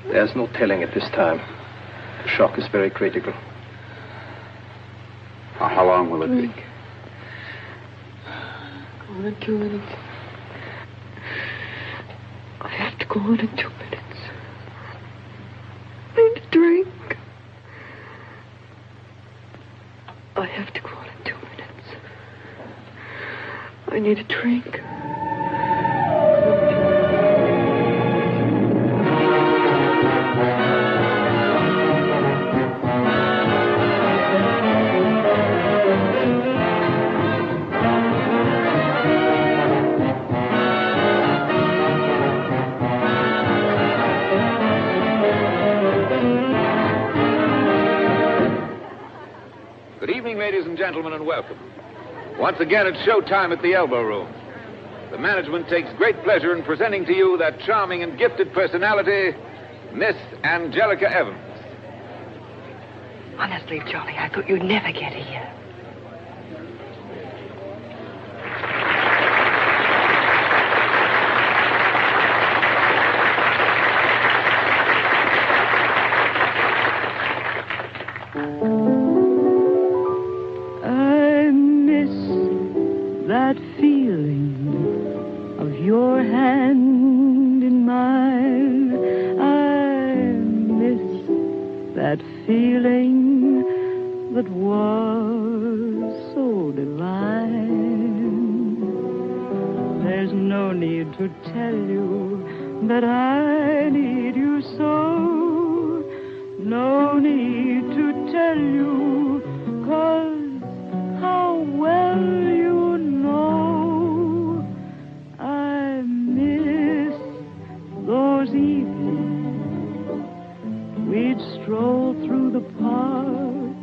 There's no telling at this time. The shock is very critical. How long will it take? Go in 2 minutes. I have to go in 2 minutes. I need a drink. I have to go in 2 minutes. I need a drink. Ladies and gentlemen, and welcome. Once again, it's showtime at the Elbow Room. The management takes great pleasure in presenting to you that charming and gifted personality, Miss Angelica Evans. Honestly, Johnny, I thought you'd never get here. That feeling of your hand in mine. I miss that feeling that was so divine. There's no need to tell you that I need you so. No need to tell you, 'cause how well you know I miss those evenings we'd stroll through the park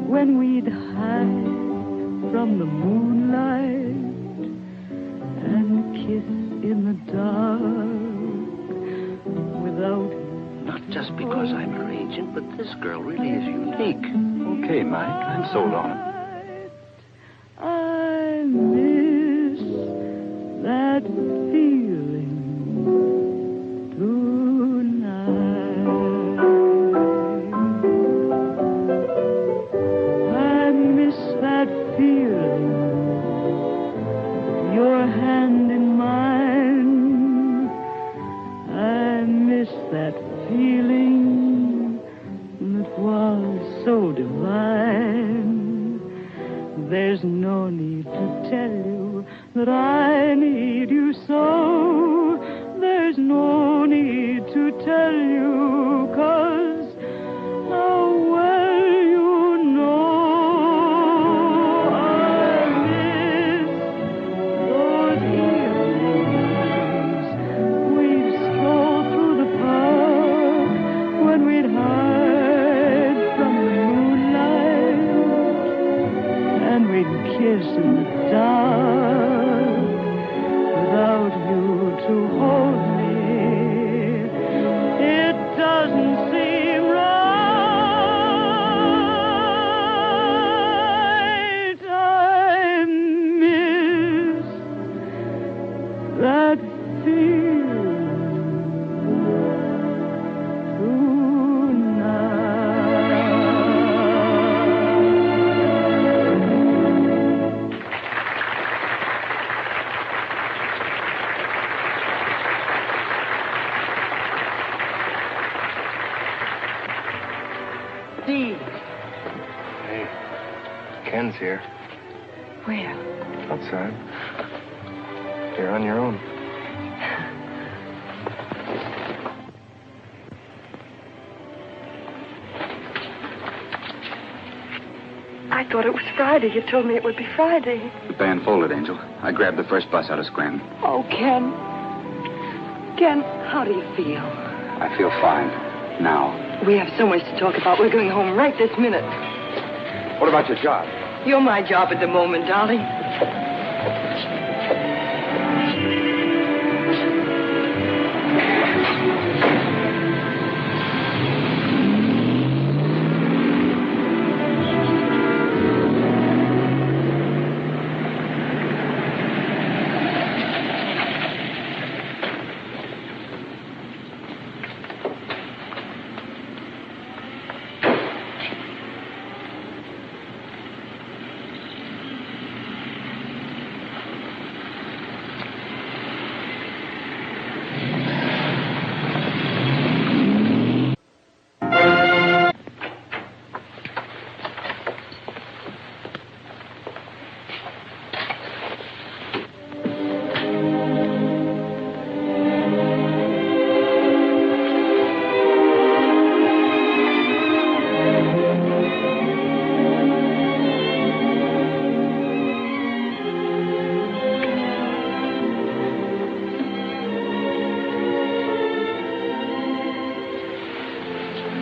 when we'd hide from the moonlight and kiss in the dark without. Not just because I'm her agent, but this girl really is unique. Okay, Mike, I'm sold on it. I miss that feeling tonight. I miss that feeling, your hand in mine. I miss that feeling that was so divine. There's no need to tell you that I need you so. There's no need to tell you, 'cause how well you know I miss those evenings we'd stroll through the park when we'd hide from the moonlight and we'd kiss in the dark without you to hold me. It doesn't seem right. I miss that feeling Steve. Hey, Ken's here. Where? Outside. You're on your own. I thought it was Friday. You told me it would be Friday. The band folded, Angel. I grabbed the first bus out of Scranton. Oh, Ken. Ken, how do you feel? I feel fine. Now. We have so much to talk about. We're going home right this minute. What about your job? You're my job at the moment, darling.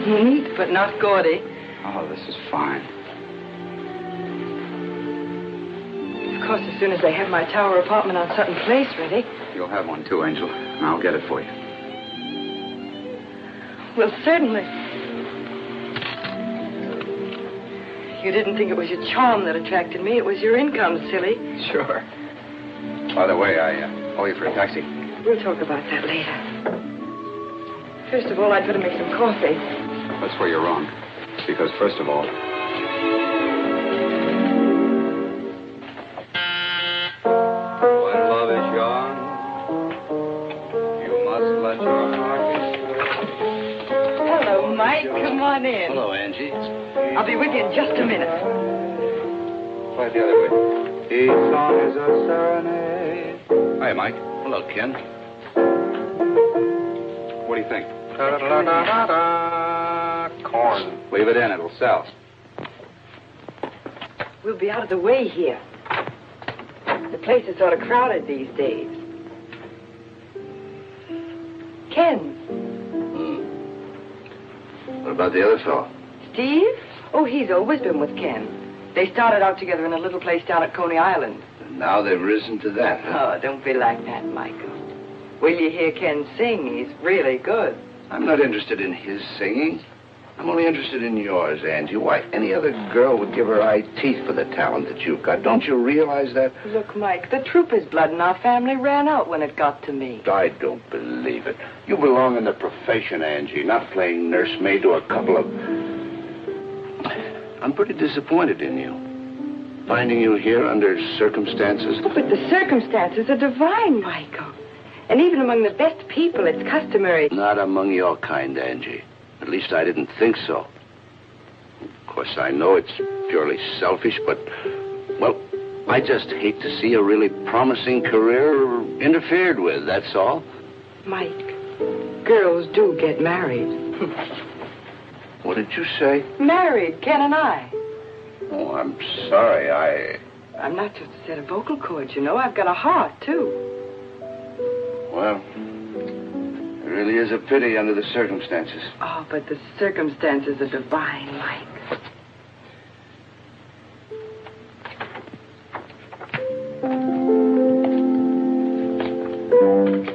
Neat, but not gaudy. Oh, this is fine. Of course, as soon as they have my tower apartment on Sutton Place ready. You'll have one too, Angel, and I'll get it for you. Well, certainly. You didn't think it was your charm that attracted me. It was your income, silly. Sure. By the way, I owe you for a taxi. We'll talk about that later. First of all, I'd better make some coffee. That's where you're wrong. Because first of all... when love is young, you must let your heart be strong. Hello, Mike. Come on in. Hello, Angie. I'll be with you in just a minute. Try it the other way. Each song is a serenade. Hi, Mike. Hello, Ken. What do you think? Corn. Leave it in. It'll sell. We'll be out of the way here. The place is sort of crowded these days. Ken. What about the other fellow? Steve? Oh, he's always been with Ken. They started out together in a little place down at Coney Island. And now they've risen to that. Oh, don't be like that, Michael. Will you hear Ken sing? He's really good. I'm not interested in his singing. I'm only interested in yours, Angie. Why, any other girl would give her eye teeth for the talent that you've got. Don't you realize that? Look, Mike, the trooper's blood in our family ran out when it got to me. I don't believe it. You belong in the profession, Angie, not playing nursemaid to a couple of... I'm pretty disappointed in you. Finding you here under circumstances... Oh, but the circumstances are divine, Michael. And even among the best people, it's customary. Not among your kind, Angie. At least I didn't think so. Of course, I know it's purely selfish, but, well, I just hate to see a really promising career interfered with, that's all. Mike, girls do get married. What did you say? Married, Ken and I. Oh, I'm sorry, I'm not just a set of vocal cords, you know. I've got a heart, too. Well, it really is a pity under the circumstances. Oh, but the circumstances are divine, Mike.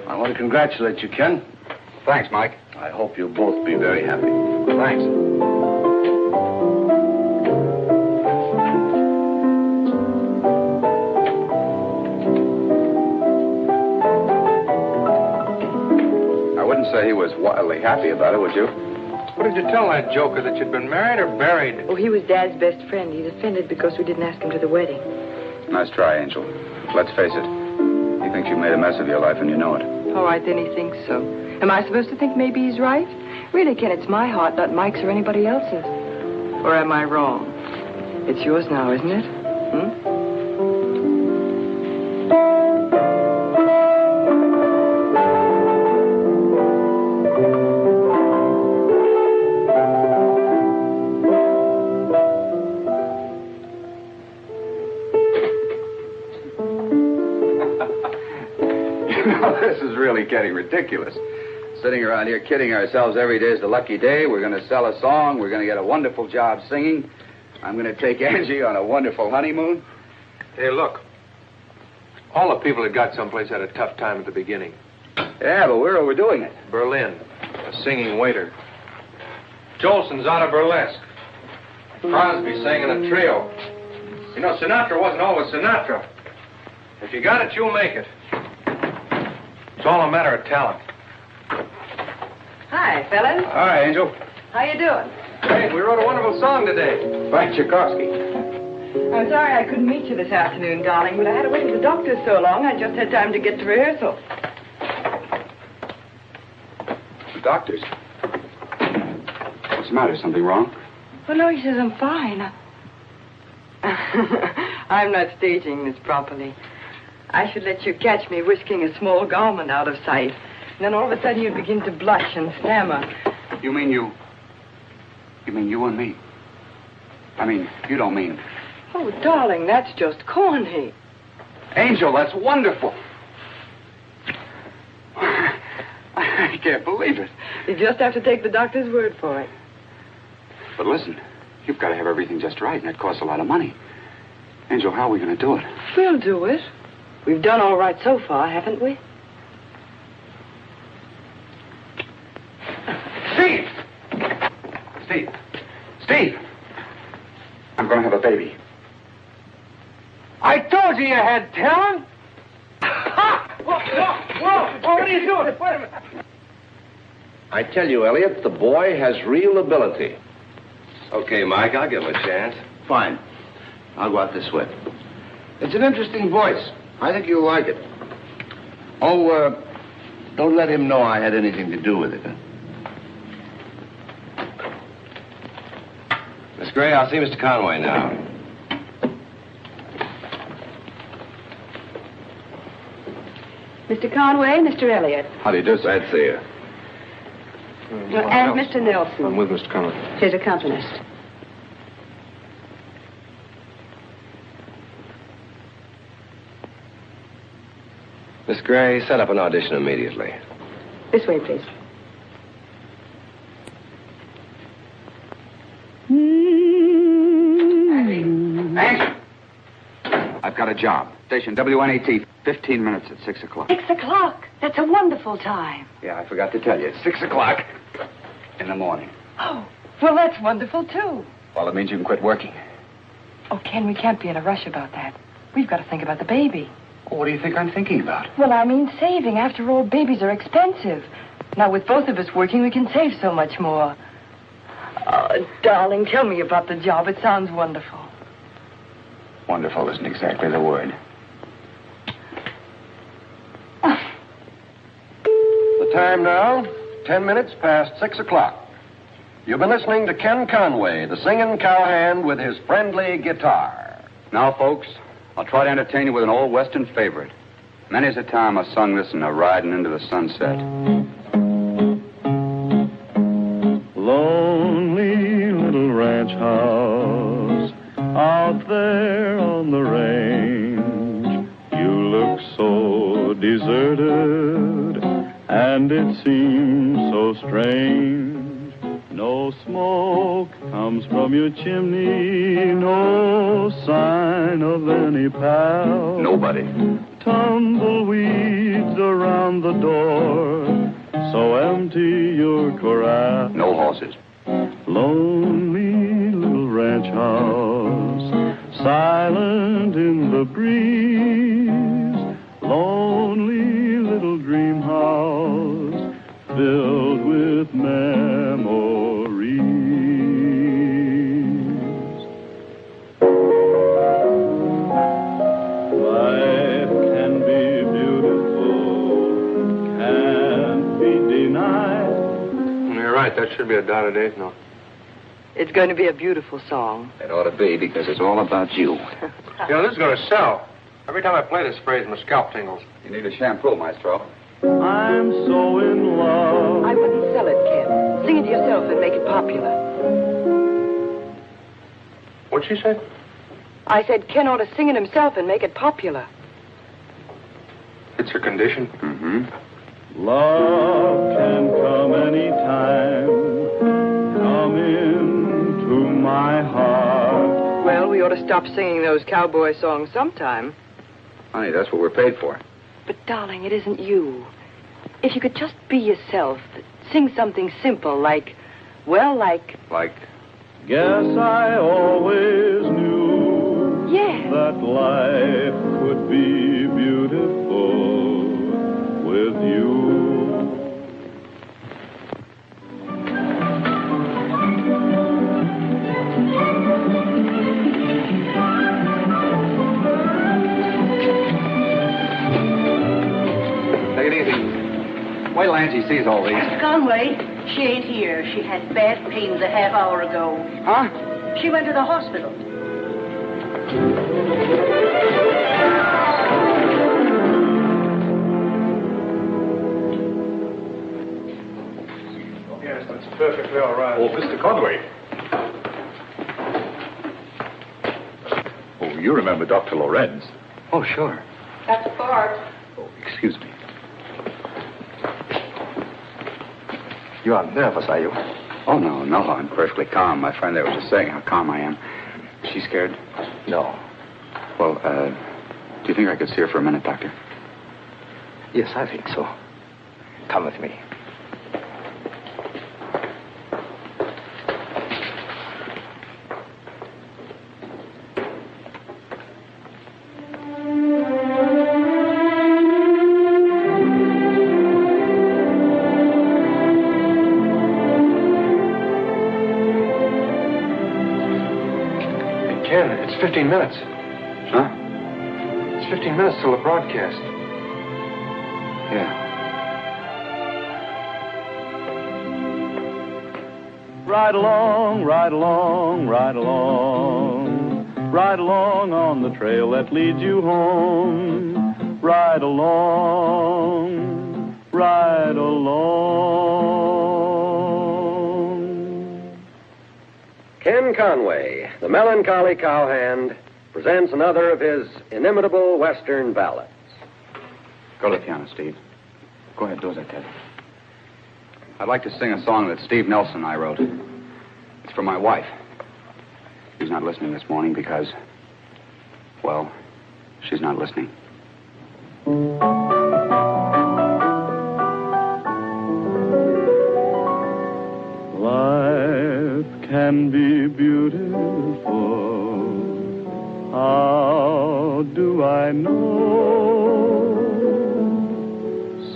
I want to congratulate you, Ken. Thanks, Mike. I hope you'll both be very happy. Thanks. I wouldn't say he was wildly happy about it, would you? What did you tell that joker, that you'd been married or buried? Oh, he was Dad's best friend. He's offended because we didn't ask him to the wedding. Nice try, Angel. Let's face it. He thinks you made a mess of your life and you know it. All right, then he thinks so. Am I supposed to think maybe he's right? Really, Ken, it's my heart, not Mike's or anybody else's. Or am I wrong? It's yours now, isn't it? This is really getting ridiculous. Sitting around here kidding ourselves every day is the lucky day. We're going to sell a song. We're going to get a wonderful job singing. I'm going to take Angie on a wonderful honeymoon. Hey, look. All the people that got someplace had a tough time at the beginning. Yeah, but we're overdoing it. Berlin, a singing waiter. Jolson's out of burlesque. Crosby sang in a trio. You know, Sinatra wasn't always Sinatra. If you got it, you'll make it. It's all a matter of talent. Hi, fellas. Hi, Angel. How you doing? Hey, we wrote a wonderful song today. Frank Tchaikovsky. I'm sorry I couldn't meet you this afternoon, darling, but I had to wait at the doctor's so long, I just had time to get to rehearsal. The doctors. What's the matter? Something wrong? Well, no, he says I'm fine. I'm not staging this properly. I should let you catch me whisking a small garment out of sight. And then all of a sudden you'd begin to blush and stammer. You mean you and me? I mean, you don't mean... Oh, darling, that's just corny. Angel, that's wonderful. I can't believe it. You just have to take the doctor's word for it. But listen, you've got to have everything just right, and it costs a lot of money. Angel, how are we going to do it? We'll do it. We've done all right so far, haven't we? Steve! Steve! I'm going to have a baby. I told you had talent. Ha! Whoa, what are you doing? Wait a minute. I tell you, Elliot, the boy has real ability. Okay, Mike, I'll give him a chance. Fine. I'll go out this way. It's an interesting voice. I think you'll like it. Oh, don't let him know I had anything to do with it, huh? Miss Gray, I'll see Mr. Conway now. Mr. Conway, Mr. Elliott. How do you do, sir? Glad to see you. And Mr. Nelson. I'm with Mr. Conway. His accompanist. Miss Gray, set up an audition immediately. This way, please. Angel! I've got a job. Station WNAT, 15 minutes at 6 o'clock. 6 o'clock. That's a wonderful time. Yeah, I forgot to tell you. It's 6 o'clock in the morning. Oh, well, that's wonderful, too. Well, it means you can quit working. Oh, Ken, we can't be in a rush about that. We've got to think about the baby. Well, what do you think I'm thinking about? Well, I mean saving. After all, babies are expensive. Now, with both of us working, we can save so much more. Oh, darling, tell me about the job. It sounds wonderful. Wonderful isn't exactly the word. The time now, 10 minutes past 6 o'clock. You've been listening to Ken Conway, the singing cowhand with his friendly guitar. Now, folks, I'll try to entertain you with an old Western favorite. Many's the time I sung this in a riding into the sunset. Lonely little ranch house out there on the range. You look so deserted, and it seems so strange. No smoke comes from your chimney, no sign of any pal. Nobody. Tumbleweeds around the door, so empty your corral. No horses. Lonely little ranch house, silent in the breeze. Lonely little dream house, filled with memories. Life can be beautiful, can't be denied. You're right. That should be a dotted eighth note. It's going to be a beautiful song. It ought to be, because it's all about you. You know, this is going to sell. Every time I play this phrase, my scalp tingles. You need a shampoo, Maestro. I'm so in love. I wouldn't sell it, Ken. Sing it yourself and make it popular. What'd she say? I said Ken ought to sing it himself and make it popular. It's her condition. Mm-hmm. Love can come anytime. Come into my heart. Well, we ought to stop singing those cowboy songs sometime. Honey, that's what we're paid for. But, darling, it isn't you. If you could just be yourself, sing something simple like, well, like... Like? Guess I always knew that life could be beautiful with you. Take it easy. Wait till Angie sees all these. Mr. Conway, she ain't here. She had bad pains a half hour ago. Huh? She went to the hospital. Yes, that's perfectly all right. Oh, Mr. Conway. Oh, you remember Dr. Lorenz. Oh, sure. That's Bart. Oh, excuse me. You are nervous, are you? Oh, no, I'm perfectly calm. My friend there was just saying how calm I am. Is she scared? No. Well, do you think I could see her for a minute, Doctor? Yes, I think so. Come with me. Ken, it's 15 minutes. Huh? It's 15 minutes till the broadcast. Yeah. Ride along, ride along, ride along. Ride along on the trail that leads you home. Ride along, ride along. Ken Conway, the melancholy cowhand, presents another of his inimitable Western ballads. Go to the piano, Steve. Go ahead, do as I tell you. I'd like to sing a song that Steve Nelson and I wrote. It's for my wife. She's not listening this morning because, well, she's not listening. Life can be beautiful. How do I know?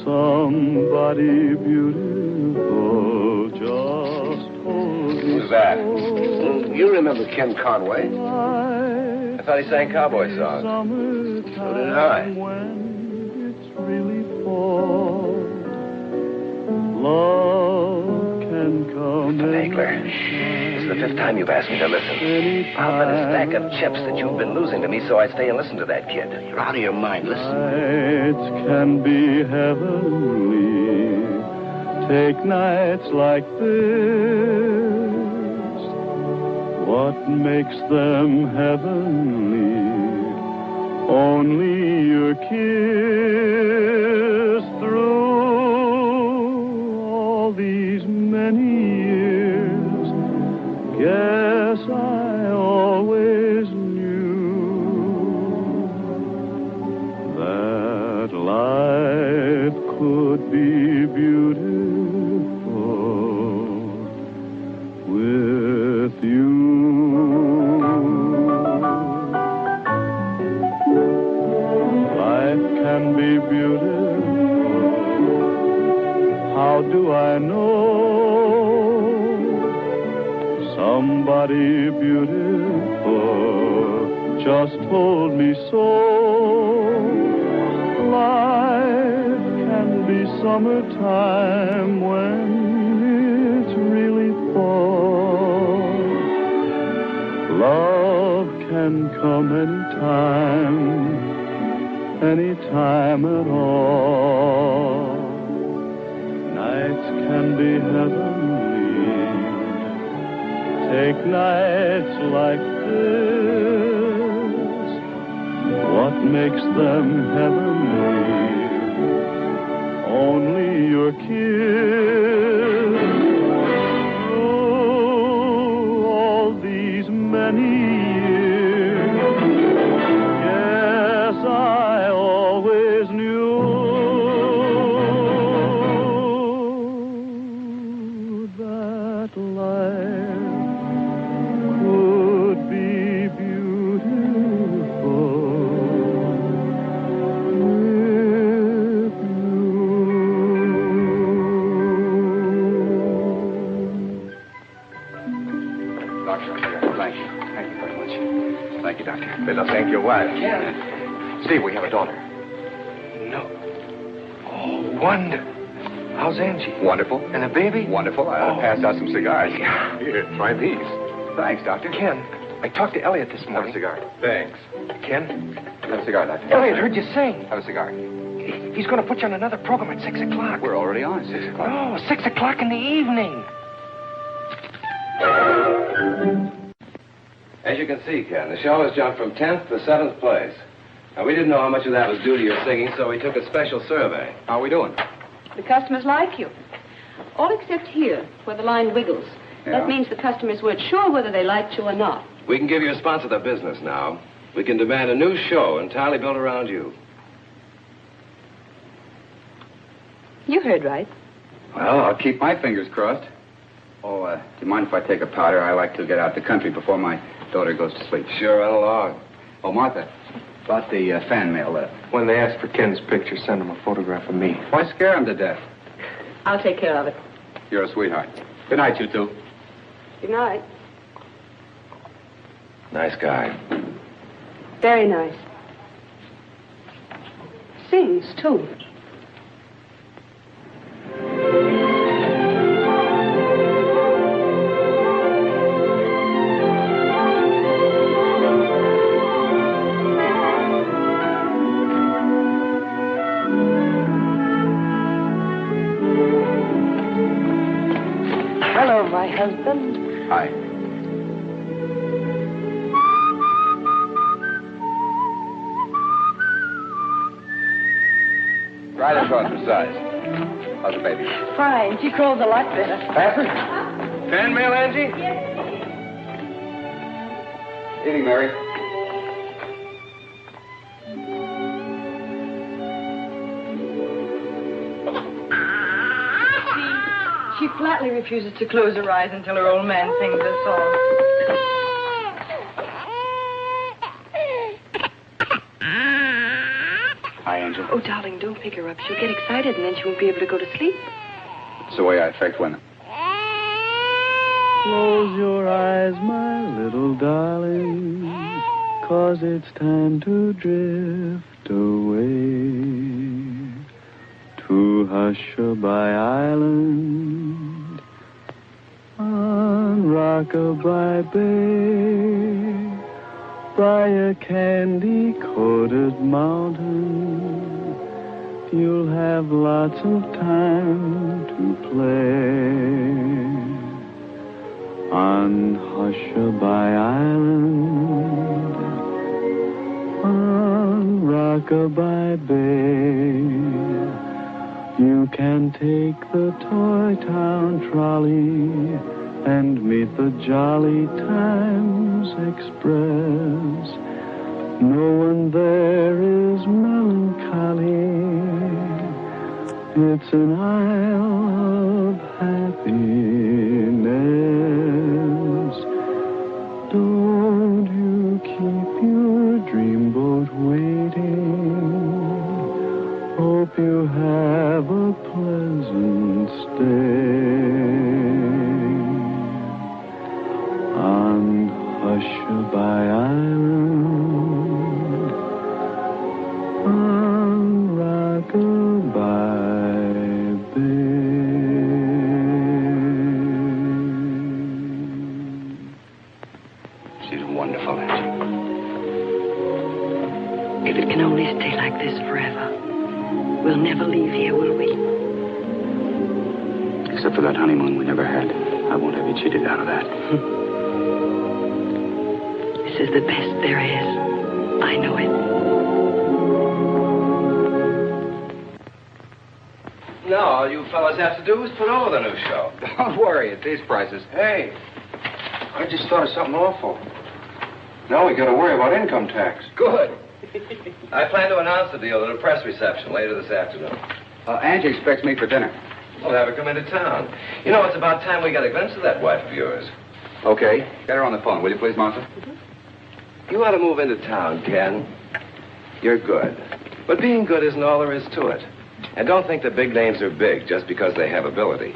Somebody beautiful just told me. Who's that? You remember Ken Conway? I thought he sang cowboy songs. So did I. When it's really fall, love can come. Haigler, this is the 5th time you've asked me to listen. I've been a stack of chips that you've been losing to me, so I stay and listen to that kid. You're out of your mind. Listen. Nights can be heavenly. Take nights like this. What makes them heavenly? Only your kiss through all these many years. Guess I always knew that life could be beautiful with you. Life can be beautiful. How do I know? Somebody beautiful just told me so. Life can be summertime when it's really fall. Love can come anytime at all. Nights can be heavenly. Take nights like this. What makes them heavenly? Only your kiss. Through all these many years, yes, I always knew that life could be beautiful with you. Doctor, thank you. Thank you very much. Thank you, Doctor. Better thank your wife. Ken. Steve, we have a daughter. No. Oh, wonderful. How's Angie? Wonderful. And a baby? Wonderful. I passed out some cigars. Here, try these. Thanks, Doctor. Ken, I talked to Elliot this Have a morning. cigar. Thanks. Ken, Have a cigar, Doctor. Elliot heard you sing. Have a cigar. He's going to put you on another program at 6 o'clock. We're already on at 6 o'clock. Oh, 6 o'clock in the evening. As you can see, Ken, the show has jumped from 10th to 7th place. Now, we didn't know how much of that was due to your singing, so we took a special survey. How are we doing? The customers like you. All except here, where the line wiggles. Yeah. That means the customers weren't sure whether they liked you or not. We can give you a sponsor of the business now. We can demand a new show entirely built around you. You heard right. Well, I'll keep my fingers crossed. Oh, do you mind if I take a powder? I like to get out the country before my daughter goes to sleep. Sure, run along. Oh, Martha, about the fan mail there. When they ask for Ken's picture, send them a photograph of me. Why scare him to death? I'll take care of it. You're a sweetheart. Good night, you two. Good night. Nice guy. Very nice. Sings, too. Hello, my husband. Hi. Right across the size. How's the baby? Fine. She crawls a lot better. Patrick? Fan mail, Angie? Evening, Mary. She flatly refuses to close her eyes until her old man sings her song. Hi, Angel. Oh, darling, don't pick her up. She'll get excited and then she won't be able to go to sleep. It's the way I affect women. Close your eyes, my little darling, 'cause it's time to drift away to Hushabye Island on Rockabye Bay by a candy-coated mountain. You'll have lots of time to play on Hushabye Island, on Rockabye Bay. You can take the Toy Town trolley and meet the Jolly Times Express. No one there is melancholy. It's an isle of happiness. Don't you keep your dreamboat waiting. Hope you have a pleasant stay on Hushabye Island, on Rockabye Bay. She's wonderful, Angie. If it can only stay like this forever, we'll never leave here, will we? Except for that honeymoon we never had. I won't have you cheated out of that. This is the best there is. I know it. No, all you fellas have to do is put over the new show. Don't worry, at these prices. Hey, I just thought of something awful. Now we gotta worry about income tax. Good. I plan to announce the deal at a press reception later this afternoon. Angie expects me for dinner. We'll have her come into town. You know, it's about time we got a glimpse of that wife of yours. Okay. Get her on the phone, will you please, Martha? You ought to move into town, Ken. You're good. But being good isn't all there is to it. And don't think the big names are big just because they have ability.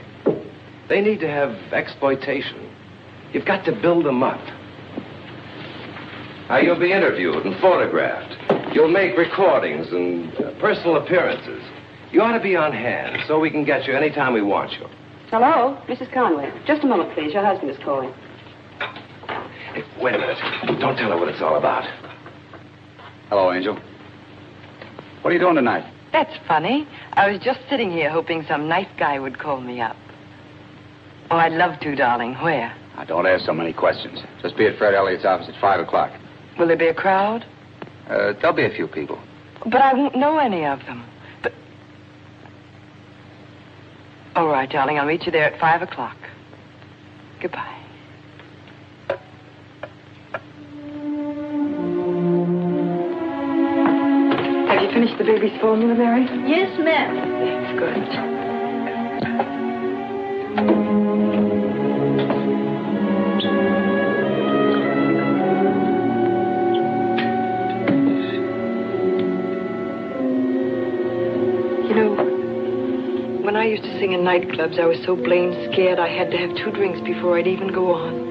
They need to have exploitation. You've got to build them up. Now, you'll be interviewed and photographed. You'll make recordings and personal appearances. You ought to be on hand so we can get you anytime we want you. Hello, Mrs. Conway. Just a moment, please. Your husband is calling. Hey, wait a minute. Don't tell her what it's all about. Hello, Angel. What are you doing tonight? That's funny. I was just sitting here hoping some nice guy would call me up. Oh, I'd love to, darling. Where? Now, don't ask so many questions. Just be at Fred Elliott's office at 5 o'clock. Will there be a crowd? There'll be a few people. But I won't know any of them. But... All right. right, darling. I'll meet you there at 5 o'clock. Goodbye. Have you finished the baby's formula, Mary? Yes, ma'am. That's good. You know, when I used to sing in nightclubs, I was so blamed scared I had to have 2 drinks before I'd even go on.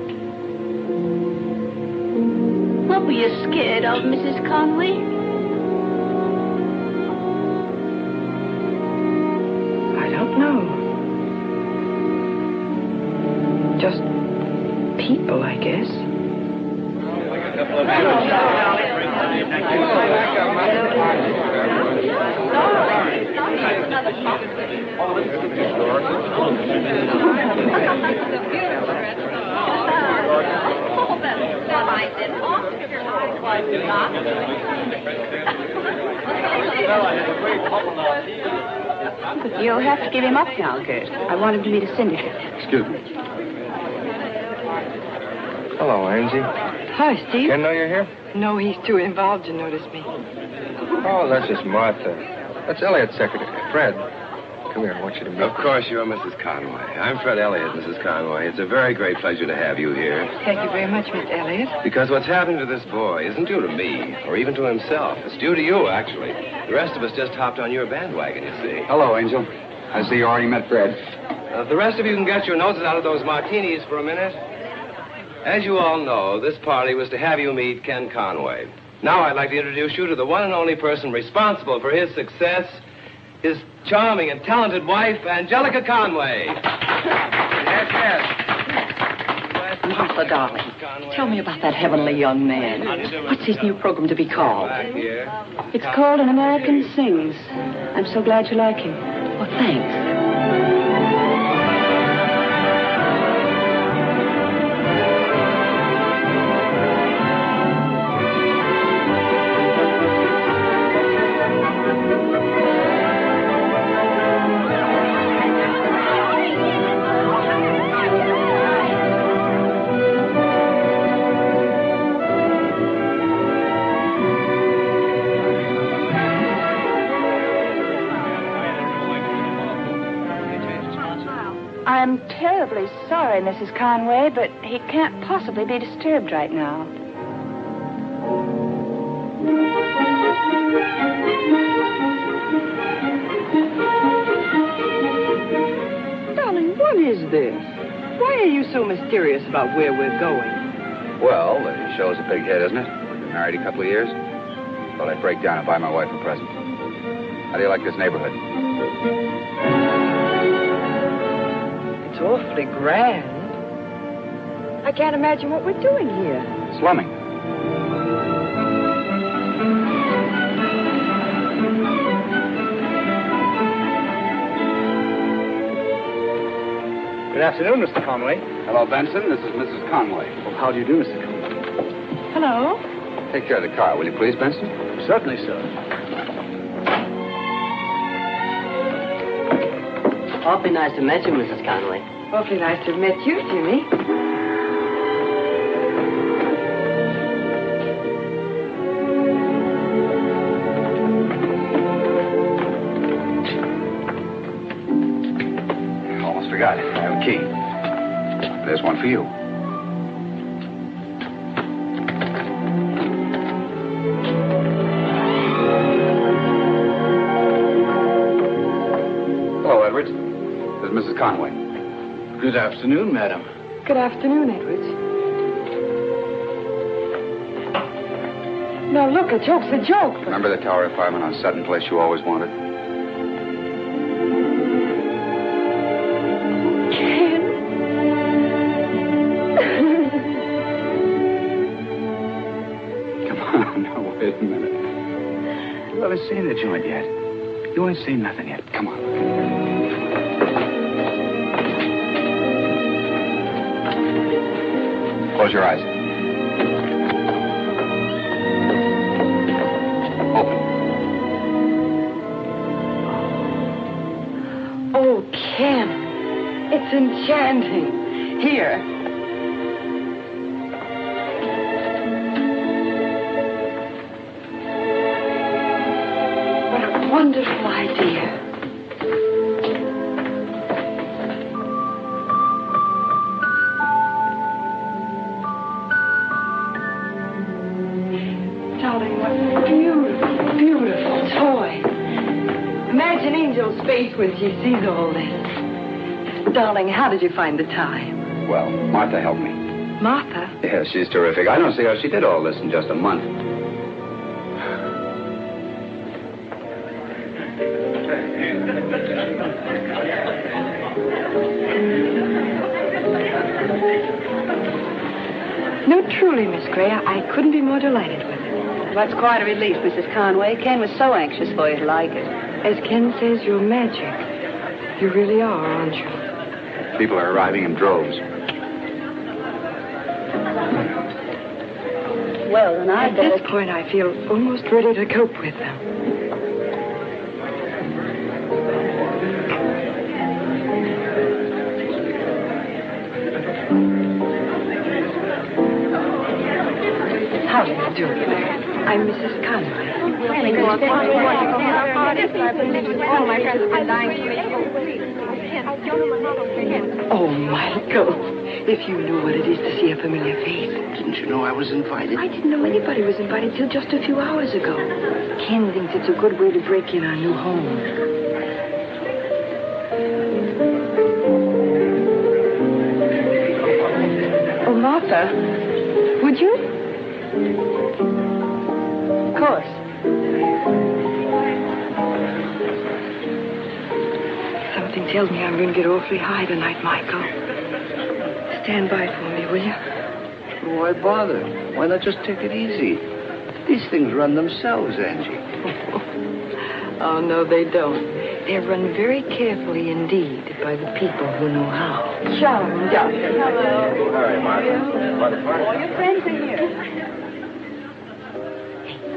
What were you scared of, Mrs. Conway? I don't know. Just people, I guess. You'll have to give him up now, Gert. I want him to meet a syndicate. Excuse me. Hello, Angie. Hi, Steve. Ken know you're here? No, he's too involved to notice me. Oh, that's just Martha. That's Elliot's secretary, Fred. Come here, I want you to meet. Of course, you're Mrs. Conway. I'm Fred Elliott, Mrs. Conway. It's a very great pleasure to have you here. Thank you very much, Miss Elliott. Because what's happening to this boy isn't due to me, or even to himself. It's due to you, actually. The rest of us just hopped on your bandwagon, you see. Hello, Angel. I see you already met Fred. If the rest of you can get your noses out of those martinis for a minute. As you all know, this party was to have you meet Ken Conway. Now I'd like to introduce you to the one and only person responsible for his success, his charming and talented wife, Angelica Conway. Yes, yes. Martha, darling, tell me about that heavenly young man. What's his new program to be called? Back here. It's called An American Sings. I'm so glad you like him. Well, thanks. I'm terribly sorry, Mrs. Conway, but he can't possibly be disturbed right now. Darling, what is this? Why are you so mysterious about where we're going? Well, it shows a big head, isn't it? We've been married a couple of years. Thought I'd break down and buy my wife a present. How do you like this neighborhood? It's awfully grand. I can't imagine what we're doing here. Slumming. Good afternoon, Mr. Conway. Hello, Benson. This is Mrs. Conway. Well, how do you do, Mr. Conway? Hello. Take care of the car, will you please, Benson? Certainly, sir. Awfully nice to meet you, Mrs. Conway. Awfully nice to have met you, Jimmy. Almost forgot. I have a key. There's one for you. Hello, Edwards. This is Mrs. Conway. Good afternoon, madam. Good afternoon, Edwards. Now, look, a joke's a joke. But... Remember the tower apartment on Sutton Place you always wanted? Come on, now, wait a minute. Well, let's see the joint yet. You ain't seen nothing yet. Come on. Close your eyes. Open. Oh, Ken. enchanting. Here. What a wonderful idea. Darling, what a beautiful, beautiful toy. Imagine Angel's face when she sees all this. Darling, how did you find the time? Well, Martha helped me. Martha? Yeah, she's terrific. I don't see how she did all this in just a month. No, truly, Miss Gray, I couldn't be more delighted with it. Well, that's quite a relief, Mrs. Conway. Ken was so anxious for you to like it. As Ken says, you're magic. You really are, aren't you? People are arriving in droves. Well, then At this point, I feel almost ready to cope with them. How do you do? I'm Mrs. Conway. Oh, Michael, if you knew what it is to see a familiar face. Didn't you know I was invited? I didn't know anybody was invited till just a few hours ago. Ken thinks it's a good way to break in our new home. Oh, Martha, would you? Of course. Something tells me I'm going to get awfully high tonight, Michael. Stand by for me, will you? Why bother? Why not just take it easy? These things run themselves, Angie. Oh, no, they don't. They're run very carefully indeed by the people who know how. Charming, darling. Hello. Hi, Martha. Want a party? All your friends are here.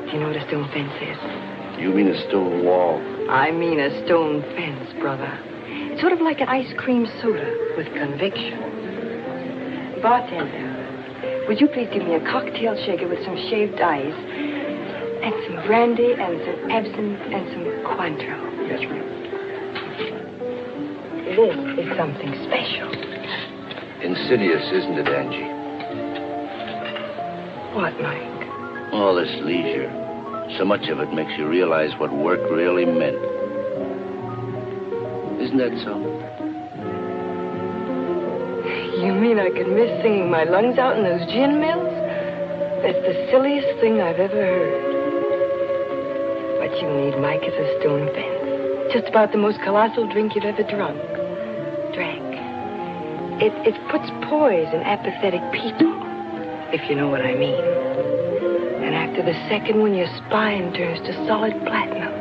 Do you know what a stone fence is? You mean a stone wall? I mean a stone fence, brother. It's sort of like an ice cream soda with conviction. Bartender, would you please give me a cocktail shaker with some shaved ice and some brandy and some absinthe and some Cointreau? Yes, ma'am. This is something special. Insidious, isn't it, Angie? What, Mike? All this leisure. So much of it makes you realize what work really meant. Isn't that so? You mean I could miss singing my lungs out in those gin mills? That's the silliest thing I've ever heard. What you need, Mike, is a stone fence. Just about the most colossal drink you've ever drank. It puts poise in apathetic people, if you know what I mean. And after the second one, your spine turns to solid platinum.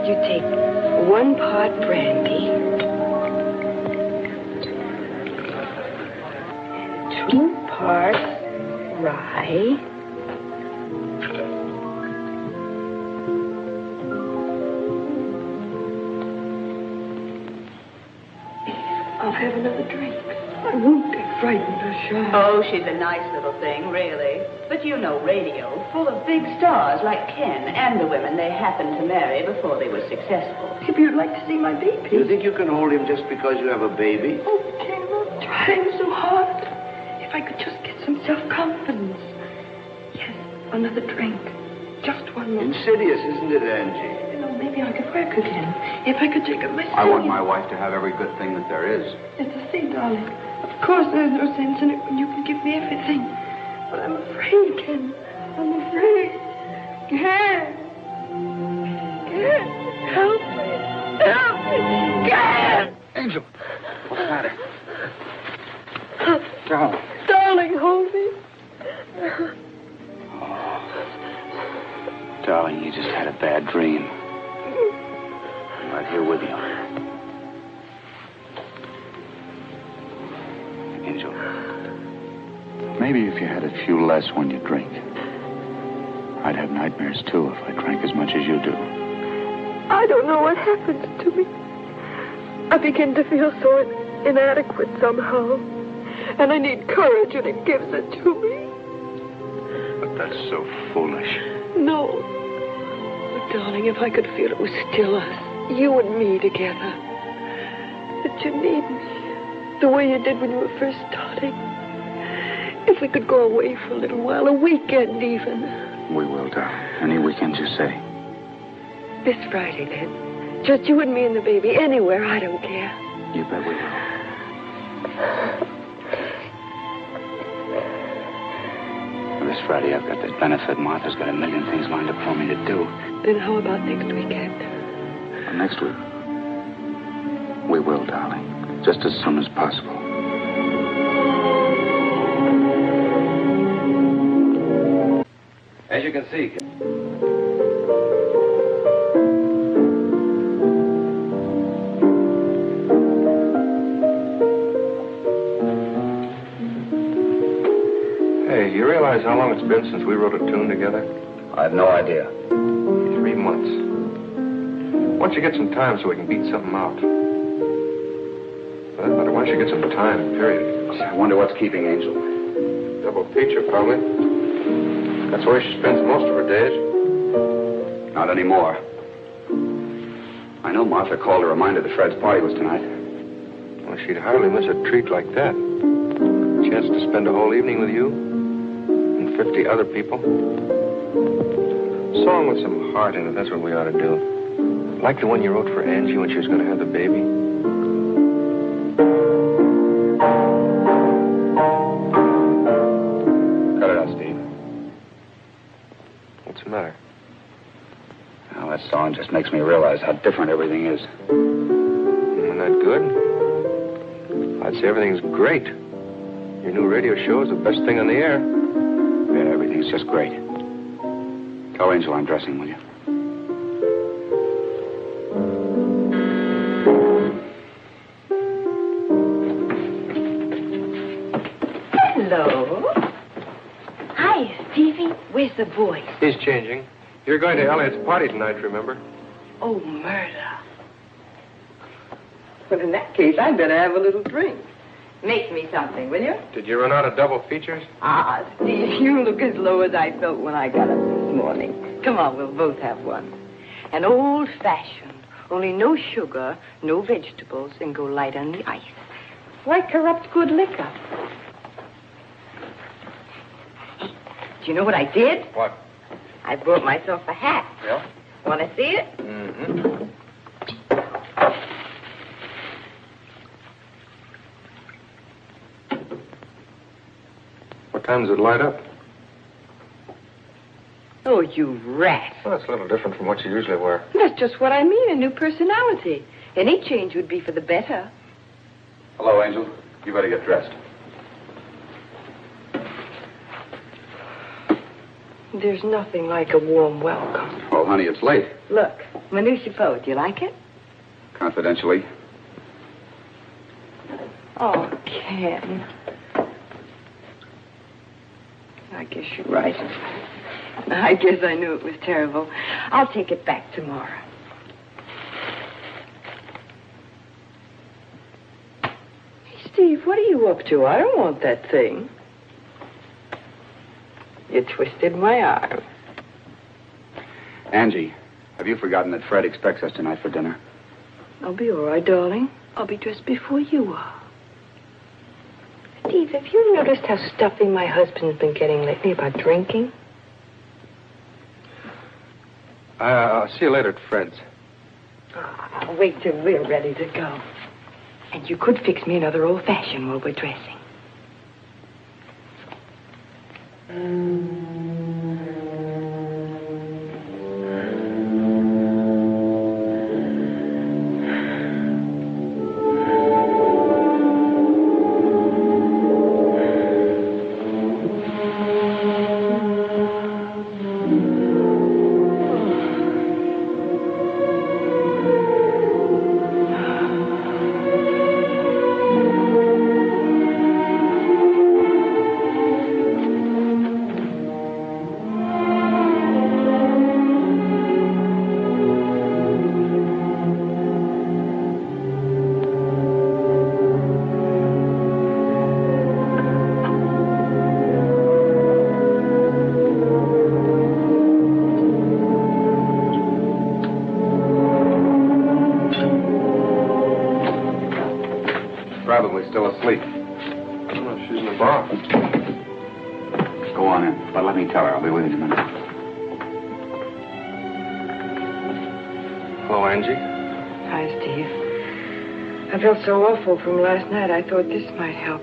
You take 1 part brandy and 2 parts rye. I'll have another drink. I won't get frightened or shy. Oh, she's a nice little thing, really. But you know radio, full of big stars like Ken and the women they happened to marry before they were successful. Maybe you'd like to see my baby. You think you can hold him just because you have a baby? Oh, Ken, I'm trying so hard. If I could just get some self-confidence. Yes, another drink. Just one more. Insidious, isn't it, Angie? Maybe I could work again. If I could take up my I want my wife to have every good thing that there is. It's a thing, darling. Of course there's no sense in it when you can give me everything. But I'm afraid, Ken. I'm afraid. Ken! Ken! Help me! Help me! Ken! Angel, what's the matter? Darling. Darling, hold me. Darling, you just had a bad dream. I'm right here with you. Angel, maybe if you had a few less when you drink, I'd have nightmares too if I drank as much as you do. I don't know what happens to me. I begin to feel so inadequate somehow. And I need courage, and it gives it to me. But that's so foolish. No. Oh, darling, if I could feel it was still us, you and me together. That you need me, the way you did when you were first starting. If we could go away for a little while, a weekend even. We will, darling. Any weekend you say. This Friday, then. Just you and me and the baby, anywhere, I don't care. You bet we will. This Friday, I've got this benefit. Martha's got a million things lined up for me to do. Then how about next weekend? Well, next week, we will, darling. Just as soon as possible. As you can see... Hey, you realize how long it's been since we wrote a tune together? I have no idea. 3 months. Why don't you get some time so we can beat something out? For that matter, why don't you get some time, period? I wonder what's keeping Angel. Double feature, probably. That's where she spends most of her days. Not anymore. I know Martha called to remind her that Fred's party was tonight. Well, she'd hardly miss a treat like that. A chance to spend a whole evening with you and 50 other people. A song with some heart in it, that's what we ought to do. Like the one you wrote for Angie when she was going to have the baby. Cut it out, Steve. What's the matter? Well, that song just makes me realize how different everything is. Isn't that good? I'd say everything's great. Your new radio show is the best thing on the air. Yeah, everything's just great. Tell Angel I'm dressing, will you? Hello. Hi, Stevie. Where's the boy? He's changing. You're going to Elliot's party tonight, remember? Oh, murder. Well, in that case, I'd better have a little drink. Make me something, will you? Did you run out of double features? Ah, Steve, you look as low as I felt when I got up this morning. Come on, we'll both have one. An old-fashioned, only no sugar, no vegetables, and go light on the ice. Why corrupt good liquor? Do you know what I did? What? I bought myself a hat. Yeah? Want to see it? Mm-hmm. What time does it light up? Oh, you rat. Well, that's a little different from what you usually wear. That's just what I mean, a new personality. Any change would be for the better. Hello, Angel. You better get dressed. There's nothing like a warm welcome. Oh, honey, it's late. Look, my new chapeau. Do you like it? Confidentially. Oh, Ken. I guess you're right. I guess I knew it was terrible. I'll take it back tomorrow. Hey, Steve, what are you up to? I don't want that thing. You twisted my arm. Angie, have you forgotten that Fred expects us tonight for dinner? I'll be all right, darling. I'll be dressed before you are. Steve, have you noticed how stuffy my husband's been getting lately about drinking? I'll see you later at Fred's. I'll wait till we're ready to go. And you could fix me another old-fashioned while we're dressing. the bar. Go on in. But let me tell her. I'll be with you in a minute. Hello, Angie. Hi, Steve. I felt so awful from last night. I thought this might help.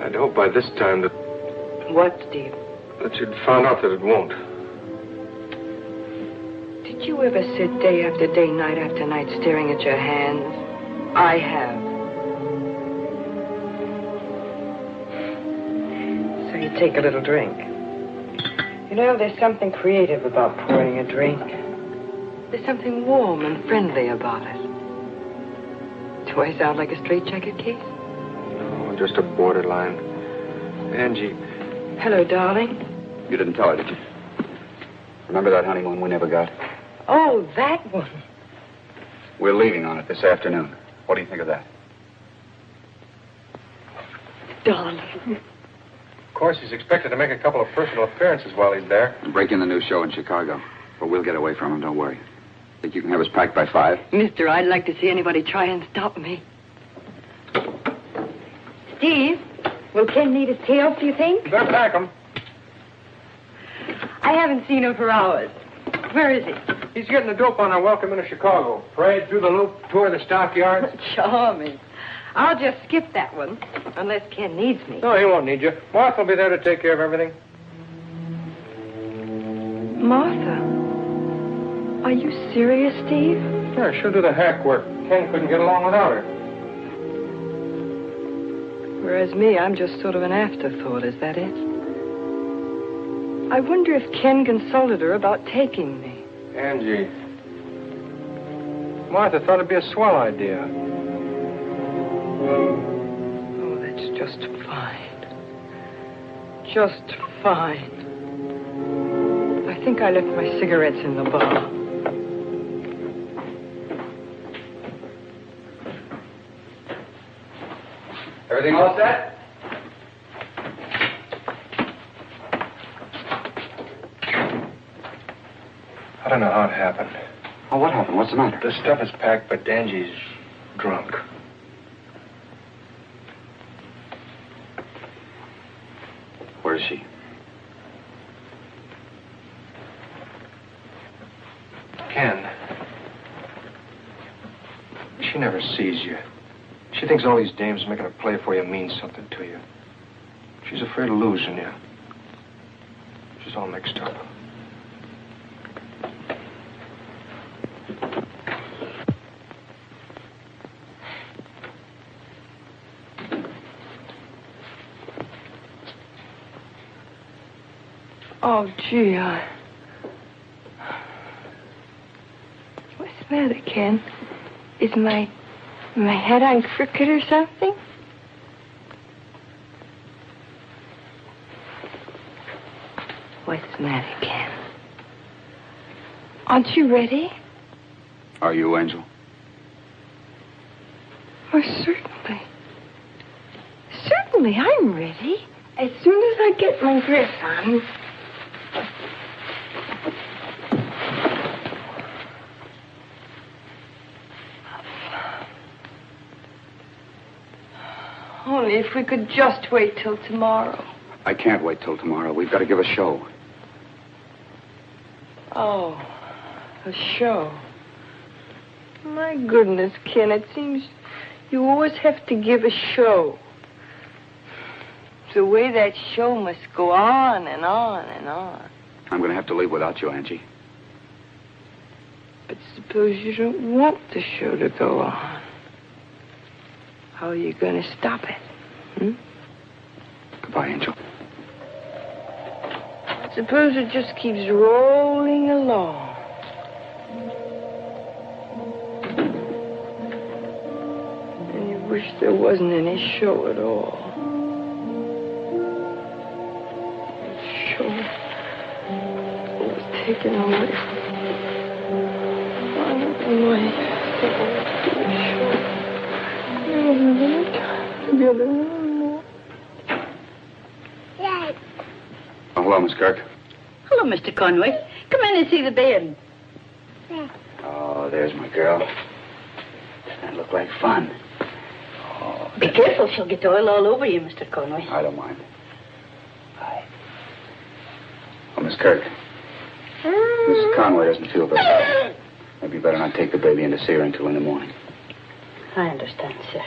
I'd hope by this time that What, Steve? you'd found out that it won't. Did you ever sit day after day, night after night, staring at your hands? I have. So you take a little drink. You know, there's something creative about pouring a drink. There's something warm and friendly about it. Do I sound like a straitjacket case? No, just a borderline. Angie. Hello, darling. You didn't tell her, did you? Remember that honeymoon we never got? Oh, that one. We're leaving on it this afternoon. What do you think of that? Darling. Of course, he's expected to make a couple of personal appearances while he's there. I'm breaking the new show in Chicago. But we'll get away from him, don't worry. Think you can have us packed by 5? Mister, I'd like to see anybody try and stop me. Steve, will Ken need his tails, do you think? You better pack him. I haven't seen him for hours. Where is he? He's getting the dope on our welcome into Chicago. Parade through the loop, tour the stockyards. Charming. I'll just skip that one, unless Ken needs me. No, he won't need you. Martha will be there to take care of everything. Martha? Are you serious, Steve? Sure, she'll do the hack work. Ken couldn't get along without her. Whereas me, I'm just sort of an afterthought, is that it? I wonder if Ken consulted her about taking me. Angie. Martha thought it'd be a swell idea. Oh, that's just fine. Just fine. I think I left my cigarettes in the bar. Everything all set? I don't know how it happened. Oh, what happened? What's the matter? The stuff is packed, but Angie's drunk. Where is she? Ken. She never sees you. She thinks all these dames making a play for you means something to you. She's afraid of losing you. She's all mixed up. Oh, gee, What's the matter, Ken? Is my head on crooked or something? What's the matter, Ken? Aren't you ready? Are you, Angel? Oh, certainly. Certainly, I'm ready. As soon as I get my dress on. Only if we could just wait till tomorrow. I can't wait till tomorrow. We've got to give a show. Oh, a show. My goodness, Ken, it seems you always have to give a show. The way that show must go on and on and on. I'm going to have to leave without you, Angie. But suppose you don't want the show to go on. How are you going to stop it? Goodbye, Angel. Suppose it just keeps rolling along. And you wish there wasn't any show at all. The show was taken away. Oh, hello, Miss Kirk. Hello, Mr. Conway. Come in and see the bed. Oh, there's my girl. Doesn't that look like fun? Oh, Be careful, she'll get oil all over you, Mr. Conway. I don't mind. Bye. Oh, Miss Kirk. Mrs. Conway doesn't feel very well. Maybe you better not take the baby in to see her until in the morning. I understand, sir.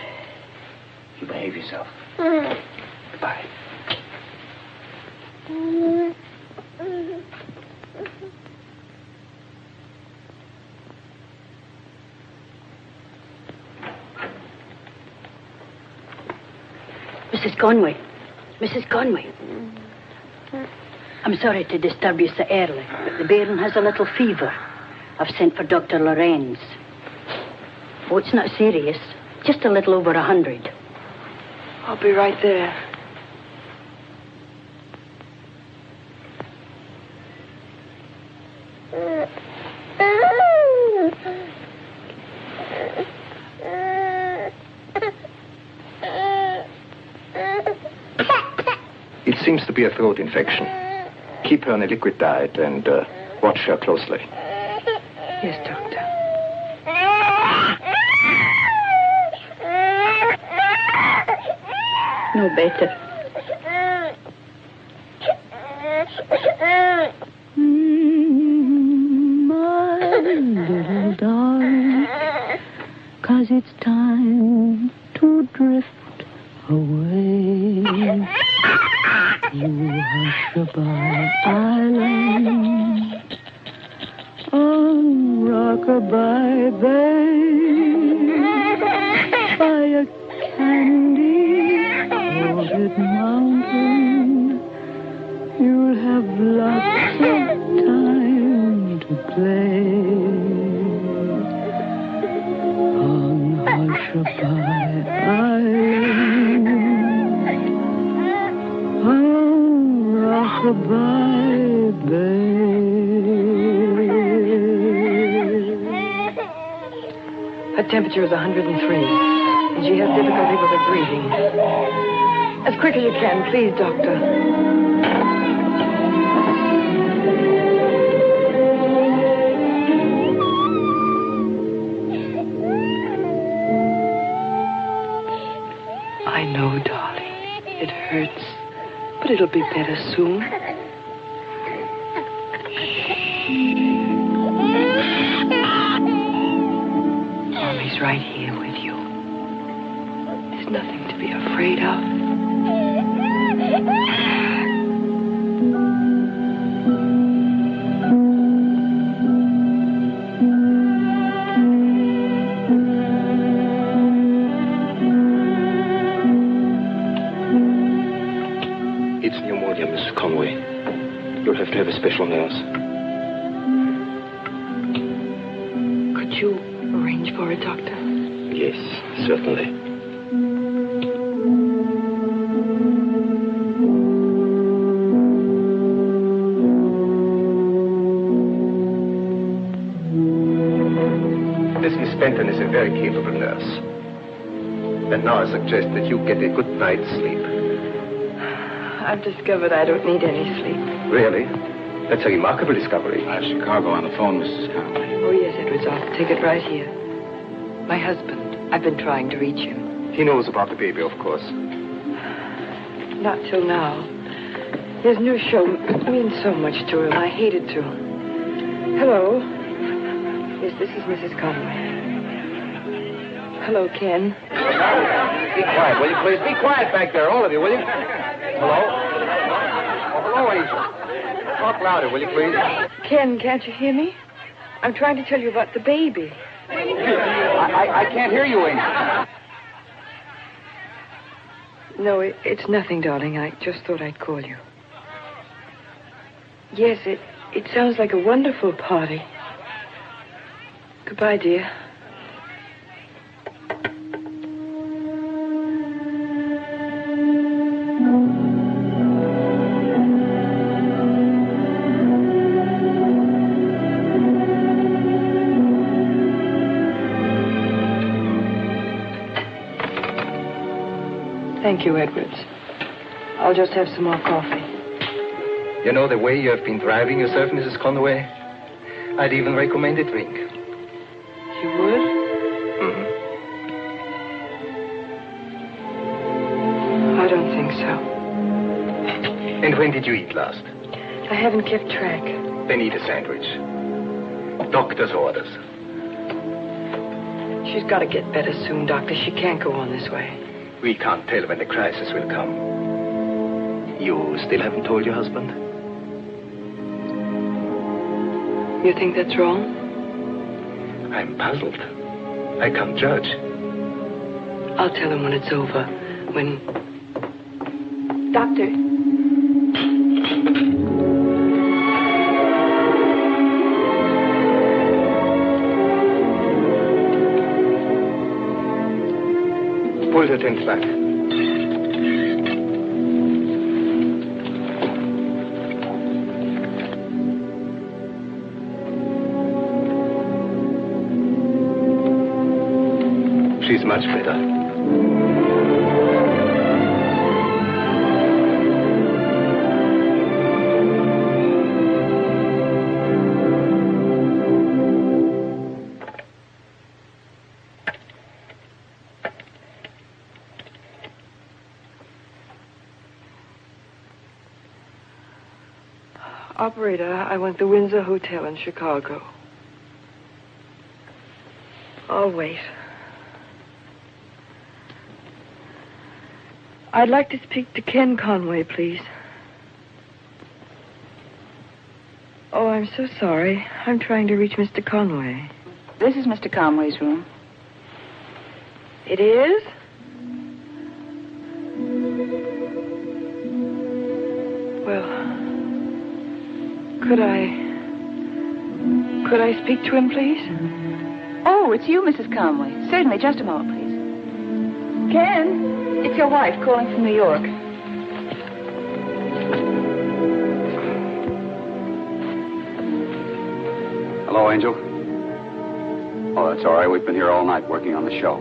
You behave yourself. Goodbye. Mrs. Conway. Mrs. Conway. I'm sorry to disturb you so early, but the bairn has a little fever. I've sent for Dr. Lorenz. Oh, it's not serious. Just a little over 100. I'll be right there. It seems to be a throat infection. Keep her on a liquid diet and watch her closely. Yes, Doctor. No better. My little darling, 'cause it's time to drift away. You hush-a-bye island on Rockabye Bay by a candy-coated mountain. You'll have lots of time to play on Hush-a-bye Island. Rockabye Bay. Her temperature is 103, and she has difficulty with her breathing. As quick as you can, please, Doctor. I know, darling. It hurts. But it'll be better soon. Mommy's right here with you. There's nothing to be afraid of. Miss Conway. You'll have to have a special nurse. Could you arrange for a doctor? Yes, certainly. This Miss Benton is a very capable nurse. And now I suggest that you get a good night's sleep. I've discovered I don't need any sleep. Really? That's a remarkable discovery. I have Chicago on the phone, Mrs. Conway. Oh, yes, Edwards. I'll take it right here. My husband. I've been trying to reach him. He knows about the baby, of course. Not till now. His new show means so much to him. I hated to. Hello. Yes, this is Mrs. Conway. Hello, Ken. Be quiet, will you, please? Be quiet back there, all of you, will you? Hello? Oh, hello, Angel. Talk louder, will you, please? Ken, can't you hear me? I'm trying to tell you about the baby. I can't hear you, Angel. No, it's nothing, darling. I just thought I'd call you. Yes, it sounds like a wonderful party. Goodbye, dear. Thank you, Edwards. I'll just have some more coffee. You know the way you have been driving yourself, Mrs. Conway? I'd even recommend a drink. You would? Mm-hmm. And when did you eat last? I haven't kept track. Then eat a sandwich. Doctor's orders. She's got to get better soon, Doctor. She can't go on this way. We can't tell when the crisis will come. You still haven't told your husband? You think that's wrong? I'm puzzled. I can't judge. I'll tell him when it's over. When... Doctor. Pull the tent back. She's much better. Operator, I want the Windsor Hotel in Chicago. I'll wait. I'd like to speak to Ken Conway, please. Oh, I'm so sorry. I'm trying to reach Mr. Conway. This is Mr. Conway's room. It is? Well, could I speak to him, please? Oh, it's you, Mrs. Conway. Certainly, just a moment, please. Ken, it's your wife calling from New York. Hello, Angel. Oh, that's all right. We've been here all night working on the show.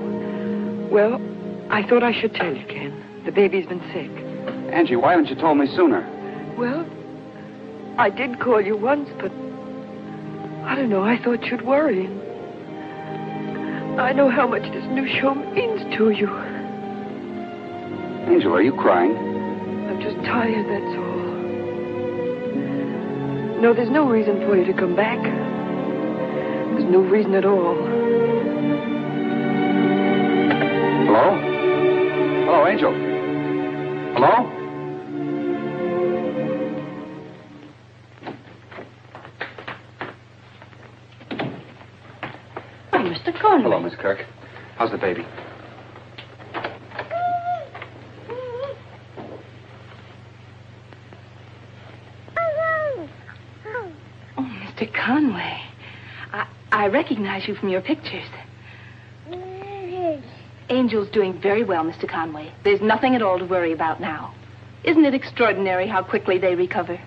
Well, I thought I should tell you, Ken. The baby's been sick. Angie, why haven't you told me sooner? Well, I did call you once, but I don't know. I thought you'd worry. I know how much this new show means to you. Angel, are you crying? I'm just tired, that's all. No, there's no reason for you to come back. There's no reason at all. Hello? Hello, Angel. Hello? Oh, Mr. Conway. Hello, Miss Kirk. How's the baby? Oh, Mr. Conway. I recognize you from your pictures. Angel's doing very well, Mr. Conway. There's nothing at all to worry about now. Isn't it extraordinary how quickly they recover?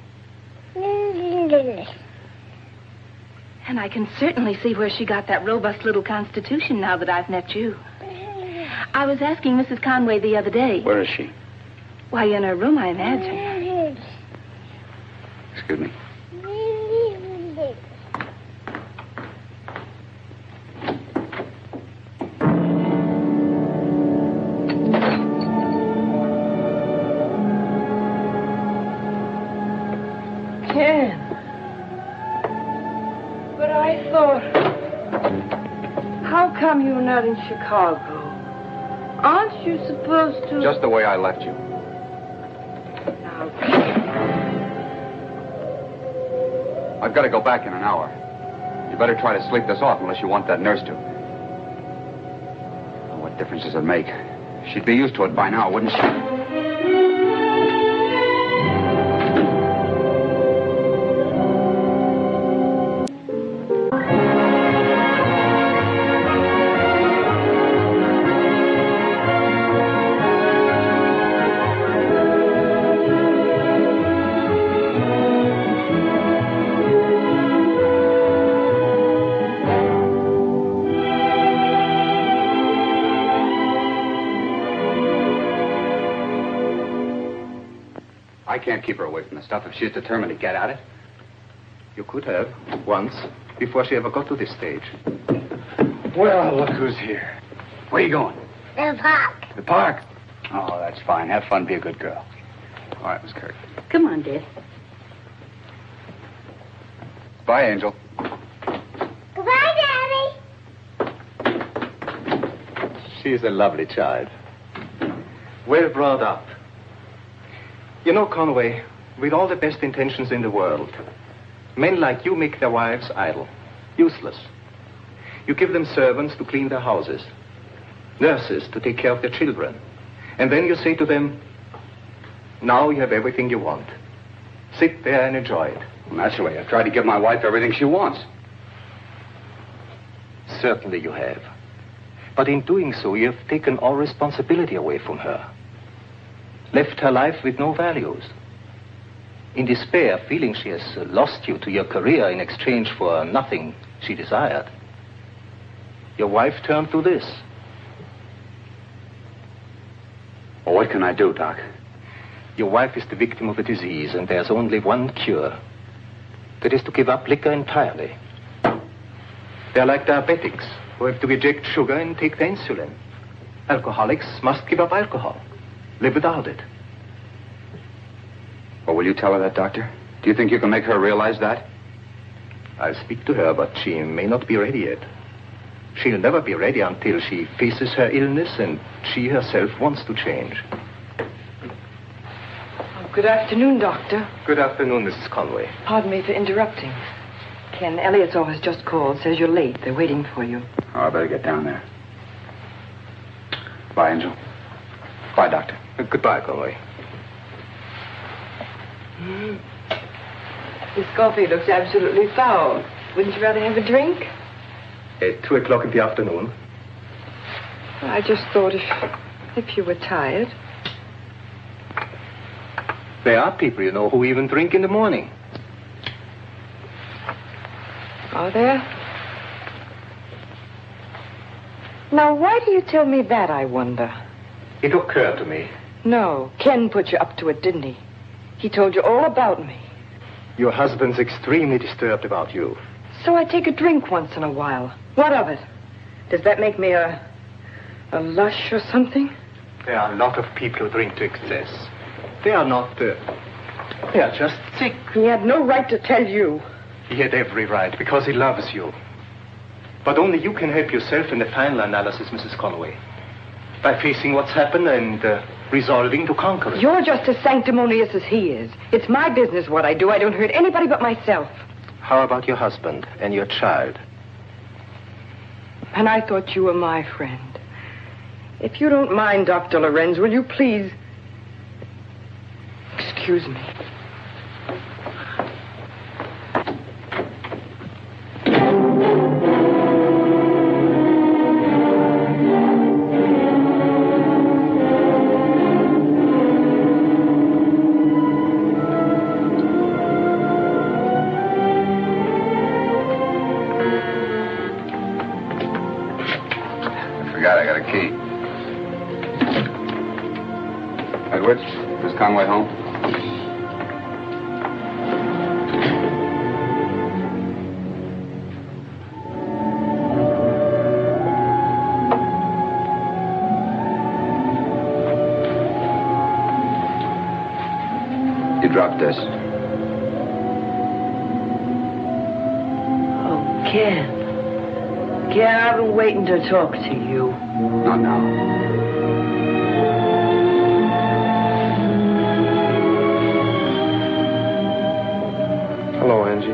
And I can certainly see where she got that robust little constitution now that I've met you. I was asking Mrs. Conway the other day. Where is she? Why, in her room, I imagine. Excuse me. Ken. But I thought... How come you're not in Chicago? Aren't you supposed to... Just the way I left you. Now, I've got to go back in an hour. You better try to sleep this off unless you want that nurse to. Oh, what difference does it make? She'd be used to it by now, wouldn't she? I can't keep her away from the stuff if she's determined to get at it. You could have, once, before she ever got to this stage. Well, look who's here. Where are you going? The park. The park? Oh, that's fine. Have fun. Be a good girl. All right, Miss Kirk. Come on, Dad. Bye, Angel. Goodbye, Daddy. She's a lovely child. Well brought up. You know, Conway, with all the best intentions in the world, men like you make their wives idle, useless. You give them servants to clean their houses, nurses to take care of their children, and then you say to them, now you have everything you want. Sit there and enjoy it. Well, naturally, I've tried to give my wife everything she wants. Certainly you have. But in doing so, you have taken all responsibility away from her. Left her life with no values. In despair, feeling she has lost you to your career in exchange for nothing she desired, your wife turned to this. Well, what can I do, Doc? Your wife is the victim of a disease, and there's only one cure. That is to give up liquor entirely. They're like diabetics who have to reject sugar and take the insulin. Alcoholics must give up alcohol, live without it. Well, will you tell her that, Doctor? Do you think you can make her realize that? I'll speak to her, but she may not be ready yet. She'll never be ready until she faces her illness and she herself wants to change. Good afternoon, Doctor. Good afternoon, Mrs. Conway. Pardon me for interrupting. Ken, Elliot's office just called. Says you're late. They're waiting for you. Oh, I better get down there. Bye, Angel. Bye, Doctor. Goodbye, Conway. This coffee looks absolutely foul. Wouldn't you rather have a drink? At 2 o'clock in the afternoon. I just thought if you were tired. There are people, you know, who even drink in the morning. Are there? Now, why do you tell me that, I wonder? It occurred to me. No, Ken put you up to it, didn't he? He told you all about me. Your husband's extremely disturbed about you. So I take a drink once in a while. What of it? Does that make me a lush or something? There are a lot of people who drink to excess. They are not, they are just sick. He had no right to tell you. He had every right, because he loves you. But only you can help yourself in the final analysis, Mrs. Conway. By facing what's happened and resolving to conquer it. You're just as sanctimonious as he is. It's my business what I do. I don't hurt anybody but myself. How about your husband and your child? And I thought you were my friend. If you don't mind, Dr. Lorenz, will you please... Excuse me. I got a key. Edwards, is Conway home? You dropped this. Oh, Ken. Ken, I've been waiting to talk to you. Not now. Hello, Angie.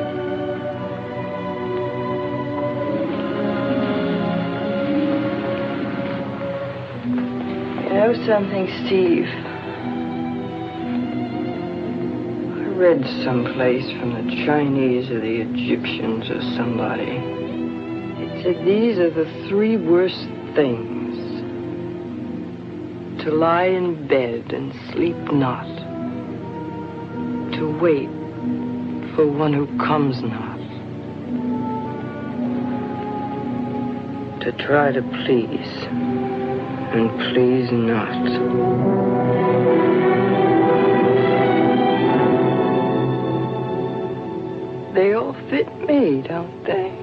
You know something, Steve? I read someplace from the Chinese or the Egyptians or somebody. It said these are the 3 worst things. To lie in bed and sleep not. To wait for one who comes not. To try to please and please not. They all fit me, don't they?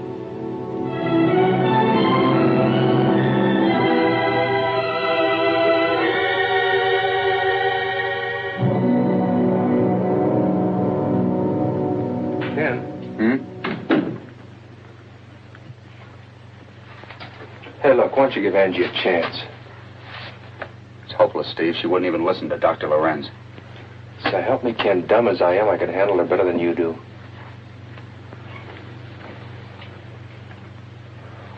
why don't you give Angie a chance? It's hopeless, Steve. She wouldn't even listen to Dr. Lorenz. So help me, Ken, dumb as I am, I could handle her better than you do.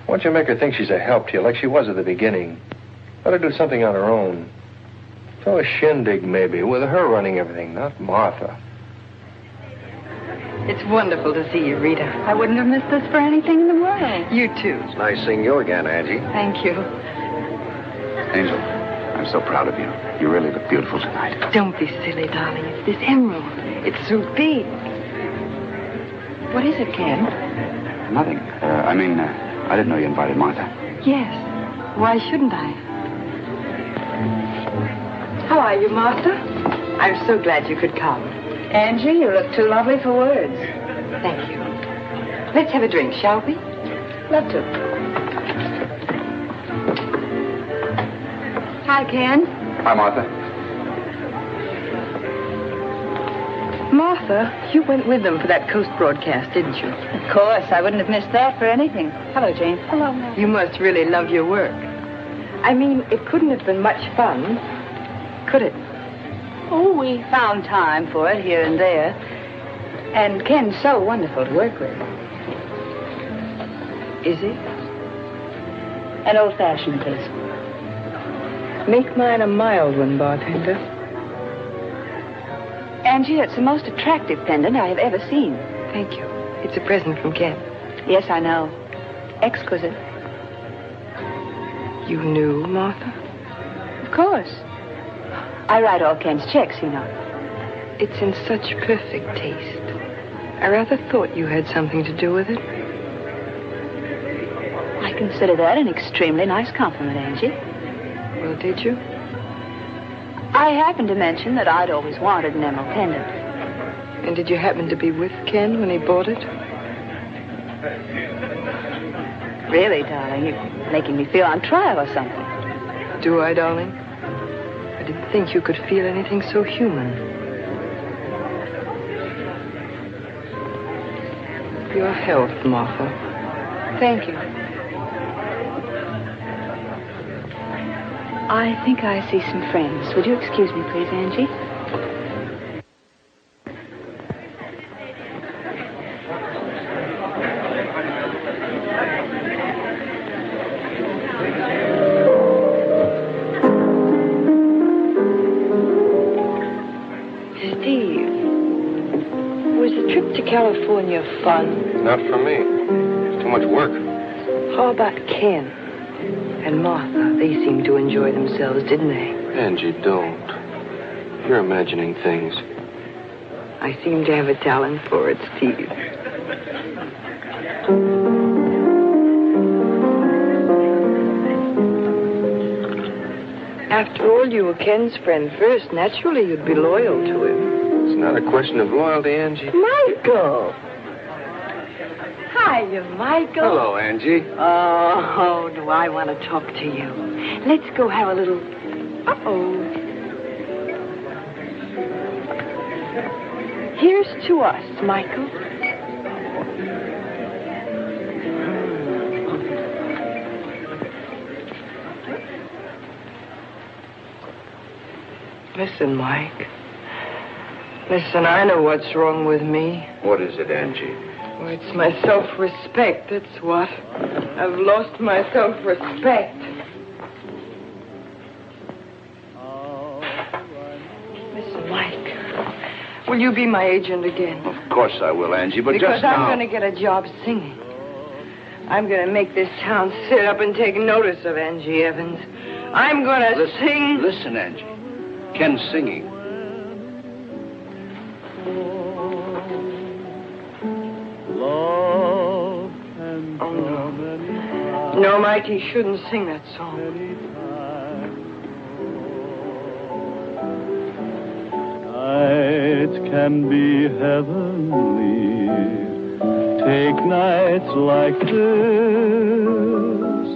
Why don't you make her think she's a help to you like she was at the beginning? Let her do something on her own. Throw a shindig, maybe, with her running everything, not Martha. It's wonderful to see you, Rita. I wouldn't have missed this for anything in the world. You too. It's nice seeing you again, Angie. Thank you. Angel, I'm so proud of you. You really look beautiful tonight. Don't be silly, darling. It's this emerald. It's so big. What is it, Ken? Nothing. I didn't know you invited Martha. Yes. Why shouldn't I? How are you, Martha? I'm so glad you could come. Angie, you look too lovely for words. Thank you. Let's have a drink, shall we? Love to. Hi, Ken. Hi, Martha. Martha, you went with them for that Coast broadcast, didn't you? Of course, I wouldn't have missed that for anything. Hello, Jane. Hello, Mary. You must really love your work. I mean, it couldn't have been much fun, could it? Oh, we found time for it here and there. And Ken's so wonderful to work with. Is he? An old-fashioned, please. Make mine a mild one, bartender. Angie, it's the most attractive pendant I have ever seen. Thank you. It's a present from Ken. Yes, I know. Exquisite. You knew, Martha? Of course. I write all Ken's checks, you know. It's in such perfect taste. I rather thought you had something to do with it. I consider that an extremely nice compliment, Angie. Well, did you? I happened to mention that I'd always wanted an emerald pendant. And did you happen to be with Ken when he bought it? Really, darling, you're making me feel on trial or something. Do I, darling? I didn't think you could feel anything so human. Your health, Martha. Thank you. I think I see some friends. Would you excuse me, please, Angie? Steve, was the trip to California fun? Not for me. It's too much work. How about Ken? And Martha, they seemed to enjoy themselves, didn't they? Angie, don't. You're imagining things. I seem to have a talent for it, Steve. After all, you were Ken's friend first. Naturally, you'd be loyal to him. It's not a question of loyalty, Angie. Michael! Hiya, Michael. Hello, Angie. Oh, do I want to talk to you. Let's go have a little... Uh-oh. Here's to us, Michael. Listen, Mike. Listen, I know what's wrong with me. What is it, Angie? Oh, it's my self-respect, that's what. I've lost my self-respect. Listen, Mike, will you be my agent again? Of course I will, Angie, but because just now... I'm going to get a job singing. I'm going to make this town sit up and take notice of Angie Evans. I'm going to sing... Listen, Angie. Ken's singing. Oh, no. No, Mike, he shouldn't sing that song. Nights can be heavenly. Take nights like this.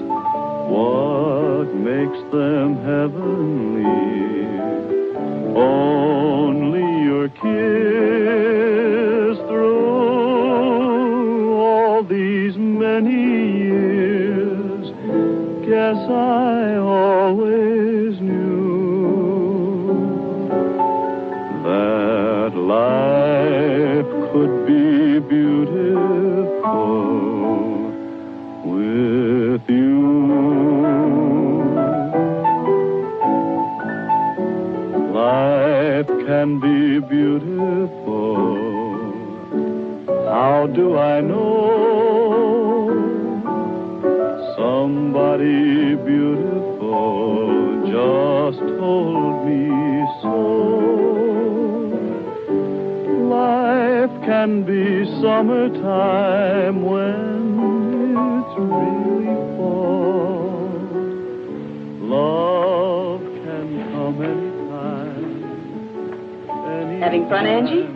What makes them heavenly? Only your kiss through all these many years. Guess that life could be beautiful with you. Life can be beautiful. How do I know? Somebody beautiful just told me so. Life can be summertime when it's really fall. Love can come anytime. Having fun, Angie?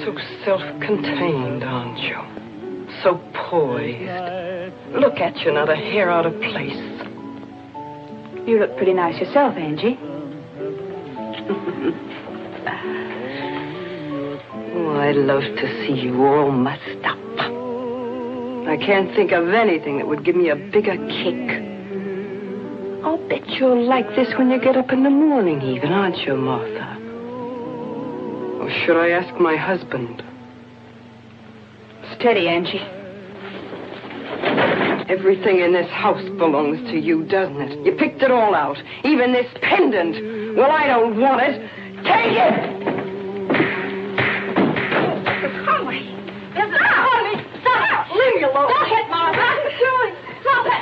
So self-contained, aren't you? So poised. Look at you, not a hair out of place. You look pretty nice yourself, Angie. Oh, I'd love to see you all mussed up. I can't think of anything that would give me a bigger kick. I'll bet you're like this when you get up in the morning even, aren't you, Martha? Or should I ask my husband? Steady, Angie. Everything in this house belongs to you, doesn't it? You picked it all out. Even this pendant. Well, I don't want it. Take it! Conway! Conway! Stop! Leave me alone. Don't hit Martha. What are you doing? Stop it!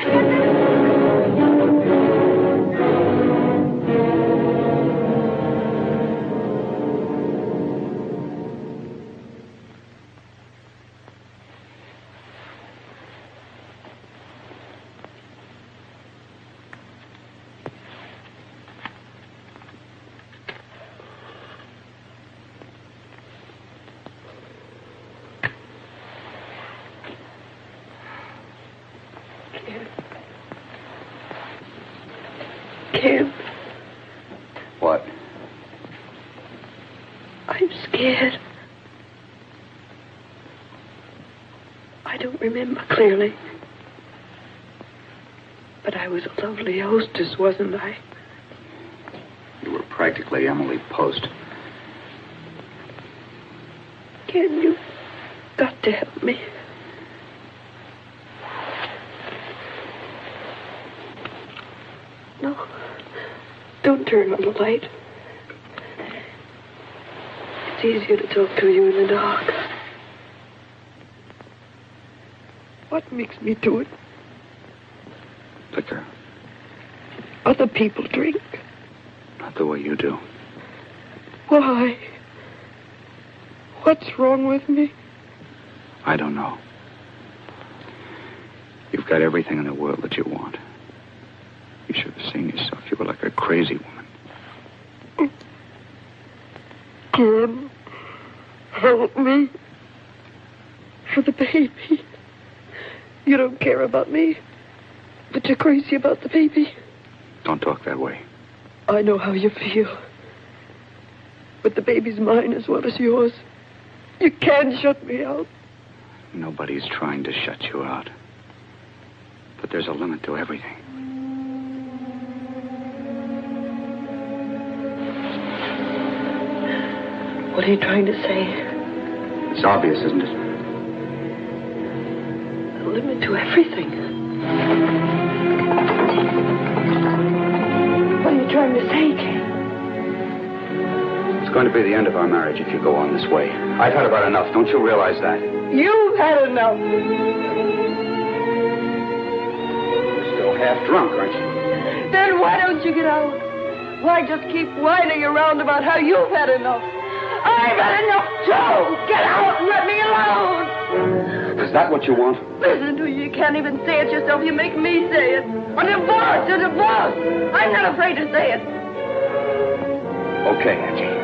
Ken, What? I'm scared. I don't remember clearly. But I was a lovely hostess, wasn't I? You were practically Emily Post. Ken, you've got to help me. No. Don't turn on the light. It's easier to talk to you in the dark. What makes me do it? Liquor. Other people drink. Not the way you do. Why? What's wrong with me? I don't know. You've got everything in the world that you want. You should have seen yourself. You were like a crazy woman. Ken, help me. For the baby. You don't care about me, but you're crazy about the baby. Don't talk that way. I know how you feel. But the baby's mine as well as yours. You can't shut me out. Nobody's trying to shut you out. But there's a limit to everything. What are you trying to say? It's obvious, isn't it? A limit to everything. What are you trying to say, Ken? It's going to be the end of our marriage if you go on this way. I've had about enough. Don't you realize that? You've had enough. You're still half drunk, aren't you? Then why don't you get out? Why just keep whining around about how you've had enough? I've had enough too! Get out and let me alone! Is that what you want? Listen to you. You can't even say it yourself. You make me say it. A divorce! A divorce! I'm not afraid to say it. Okay, Angie.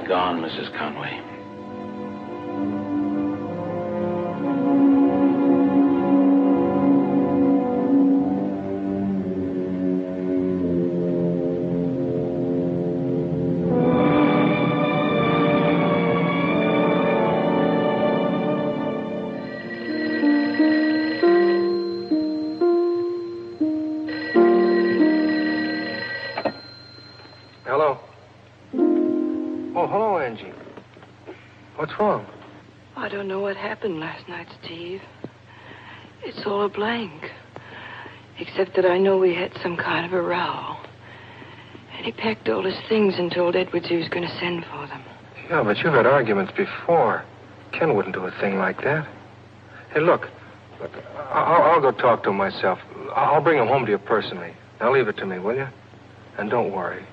gone, Mrs. Conway. Hello. Oh, hello, Angie. What's wrong? I don't know what happened last night, Steve. It's all a blank. Except that I know we had some kind of a row. And he packed all his things and told Edwards he was going to send for them. Yeah, but you've had arguments before. Ken wouldn't do a thing like that. Hey, look, I'll go talk to him myself. I'll bring him home to you personally. Now leave it to me, will you? And don't worry.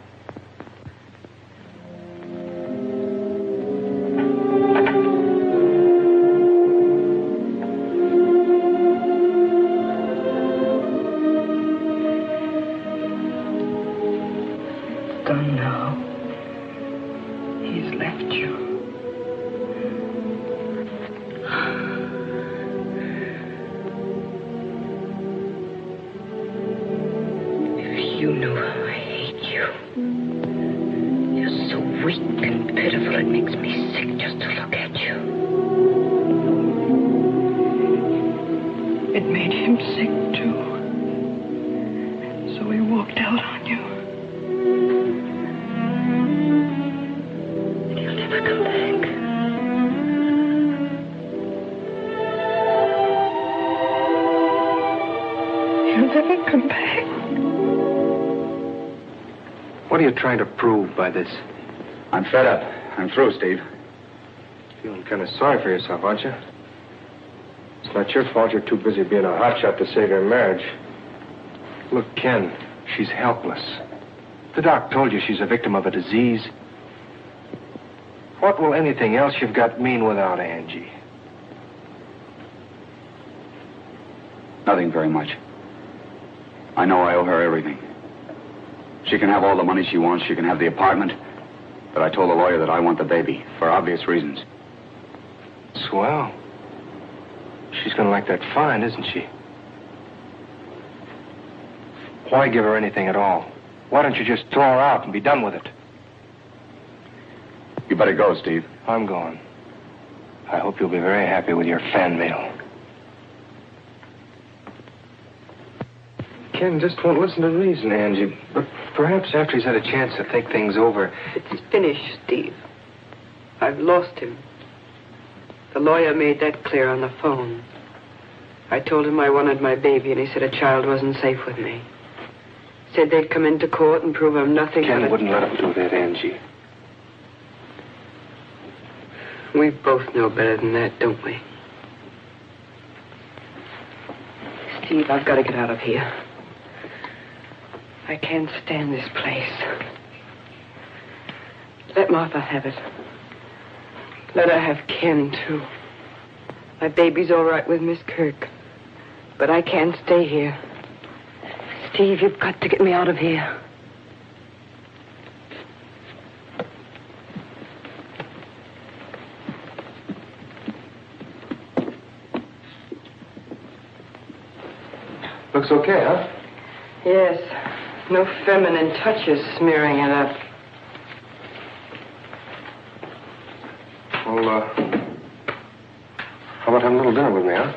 Done now. He's left you. If you knew how I hate you. You're so weak and pitiful, it makes me sick just to look at you. It made him sick, too. So he walked out on you. And he'll never come back. He'll never come back. What are you trying to prove by this? I'm fed up. I'm through, Steve. Feeling kind of sorry for yourself, aren't you? It's not your fault you're too busy being a hotshot to save your marriage. Look, Ken, she's helpless. The doc told you she's a victim of a disease. What will anything else you've got mean without Angie? Nothing very much. I know I owe her everything. She can have all the money she wants. She can have the apartment. But I told the lawyer that I want the baby, for obvious reasons. Swell. She's going to like that fine, isn't she? Why give her anything at all? Why don't you just throw her out and be done with it? You better go, Steve. I'm going. I hope you'll be very happy with your fan mail. Ken just won't listen to reason, Angie. But perhaps after he's had a chance to think things over... It's finished, Steve. I've lost him. The lawyer made that clear on the phone. I told him I wanted my baby, and he said a child wasn't safe with me. Said they'd come into court and prove I'm nothing Ken but wouldn't let him do that, Angie. We both know better than that, don't we? Steve, I've got to get out of here. I can't stand this place. Let Martha have it. Let her have Ken, too. My baby's all right with Miss Kirk. But I can't stay here. Steve, you've got to get me out of here. Looks okay, huh? Yes. No feminine touches smearing it up. Well, how about having a little dinner with me, huh?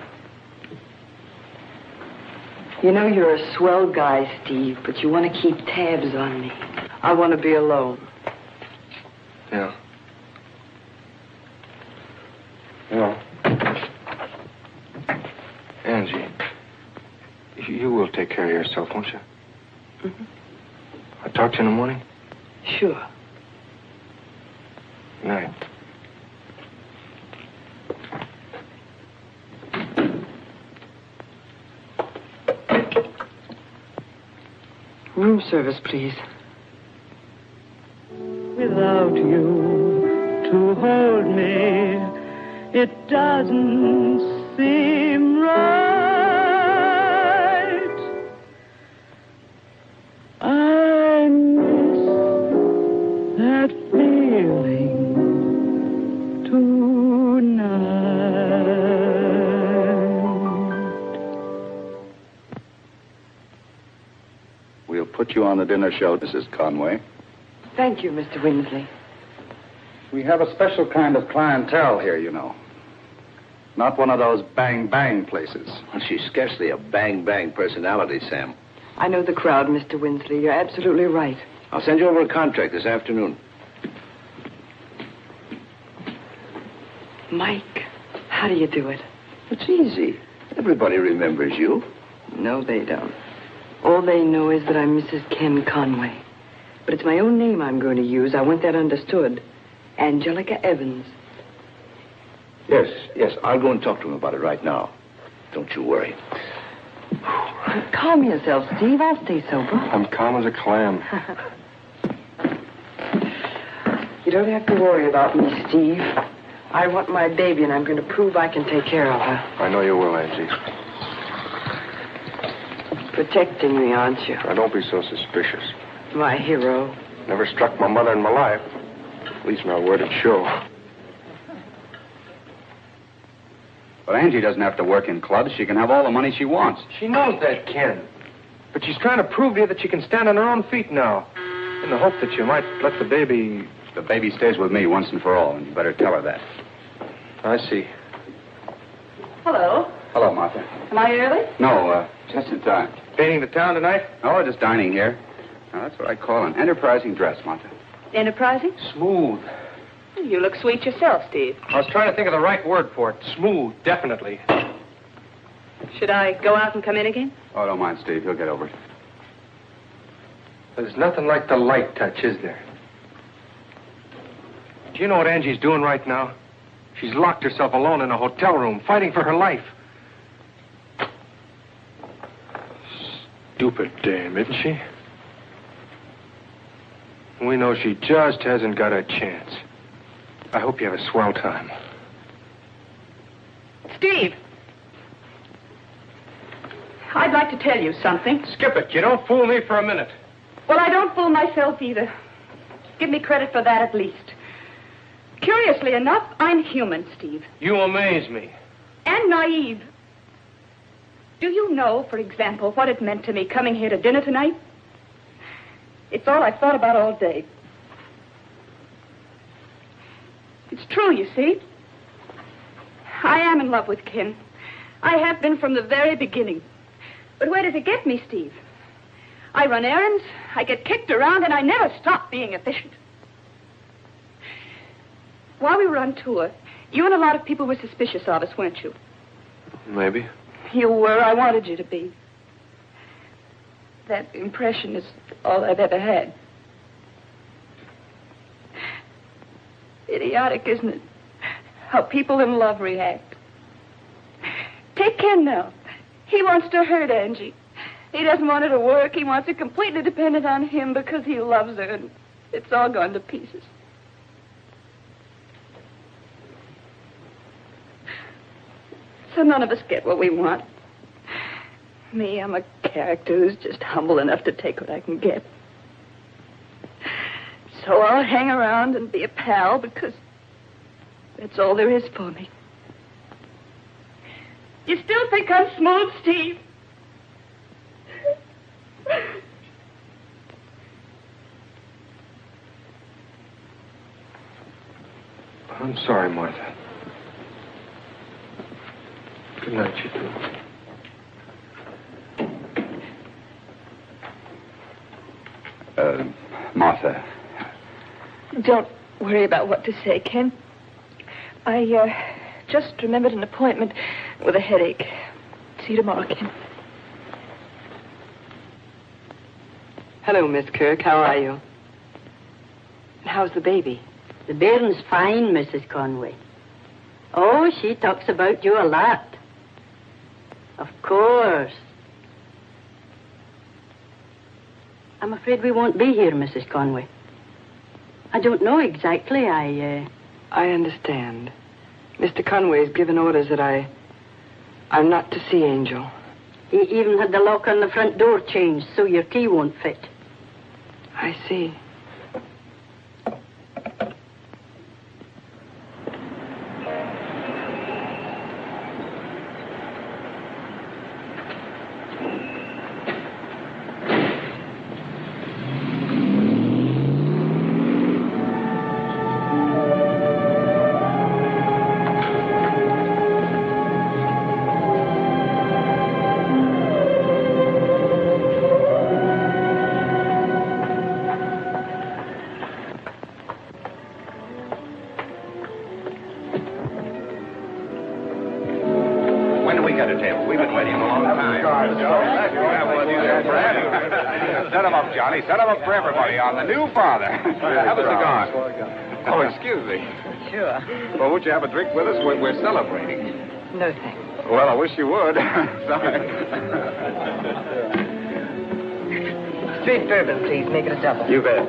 You know you're a swell guy, Steve, but you want to keep tabs on me. I want to be alone. Yeah. Well, Angie, you will take care of yourself, won't you? Mm-hmm. I'll talk to you in the morning. Sure. Good night. Room service, please. Without you to hold me, it doesn't seem right. I miss that feeling We'll put you on the dinner show, Mrs. Conway. Thank you, Mr. Winsley. We have a special kind of clientele here, you know. Not one of those bang-bang places. Well, she's scarcely a bang-bang personality, Sam. I know the crowd, Mr. Winsley. You're absolutely right. I'll send you over a contract this afternoon. Mike, how do you do it? It's easy. Everybody remembers you. No, they don't. All they know is that I'm Mrs. Ken Conway. But it's my own name I'm going to use. I want that understood. Angelica Evans. Yes, I'll go and talk to him about it right now. Don't you worry. Calm yourself, Steve. I'll stay sober. I'm calm as a clam. You don't have to worry about me, Steve. I want my baby, and I'm going to prove I can take care of her. I know you will, Angie. Protecting me, aren't you? Now, don't be so suspicious. My hero. Never struck my mother in my life. At least not word it show. But Angie doesn't have to work in clubs. She can have all the money she wants. She knows that, Ken. But she's trying to prove to you that she can stand on her own feet now. In the hope that you might let the baby... The baby stays with me once and for all, and you better tell her that. I see. Hello. Hello, Martha. Am I early? No, just in time. Painting the town tonight? Oh, just dining here. Now, that's what I call an enterprising dress, Martha. Enterprising? Smooth. You look sweet yourself, Steve. I was trying to think of the right word for it. Smooth, definitely. Should I go out and come in again? Oh, don't mind Steve. He'll get over it. There's nothing like the light touch, is there? Do you know what Angie's doing right now? She's locked herself alone in a hotel room, fighting for her life. Stupid dame, isn't she? We know she just hasn't got a chance. I hope you have a swell time. Steve! I'd like to tell you something. Skip it. You don't fool me for a minute. Well, I don't fool myself either. Give me credit for that at least. Curiously enough, I'm human, Steve. You amaze me. And naive. Do you know, for example, what it meant to me coming here to dinner tonight? It's all I've thought about all day. It's true, you see. I am in love with Ken. I have been from the very beginning. But where does it get me, Steve? I run errands, I get kicked around, and I never stop being efficient. While we were on tour, you and a lot of people were suspicious of us, weren't you? Maybe. You were. I wanted you to be. That impression is all I've ever had. Idiotic, isn't it? How people in love react. Take Ken now. He wants to hurt Angie. He doesn't want her to work. He wants her completely dependent on him because he loves her, and it's all gone to pieces. So none of us get what we want. Me, I'm a character who's just humble enough to take what I can get. So I'll hang around and be a pal because that's all there is for me. You still think I'm smooth, Steve? I'm sorry, Martha. Good night, you two. Martha. Don't worry about what to say, Ken. I just remembered an appointment with a headache. See you tomorrow, Ken. Hello, Miss Kirk. How are you? How's the baby? The bairn's fine, Mrs. Conway. Oh, she talks about you a lot. Of course. I'm afraid we won't be here, Mrs. Conway. I don't know exactly. I understand. Mr. Conway's given orders that I'm not to see Angel. He even had the lock on the front door changed so your key won't fit. I see. set him up, Johnny. Set him up for everybody on the new father. Have a cigar. Oh, excuse me. Sure. Well, won't you have a drink with us? We're celebrating. No, thanks. Well, I wish you would. Sorry. Straight bourbon, please. Make it a double. You bet.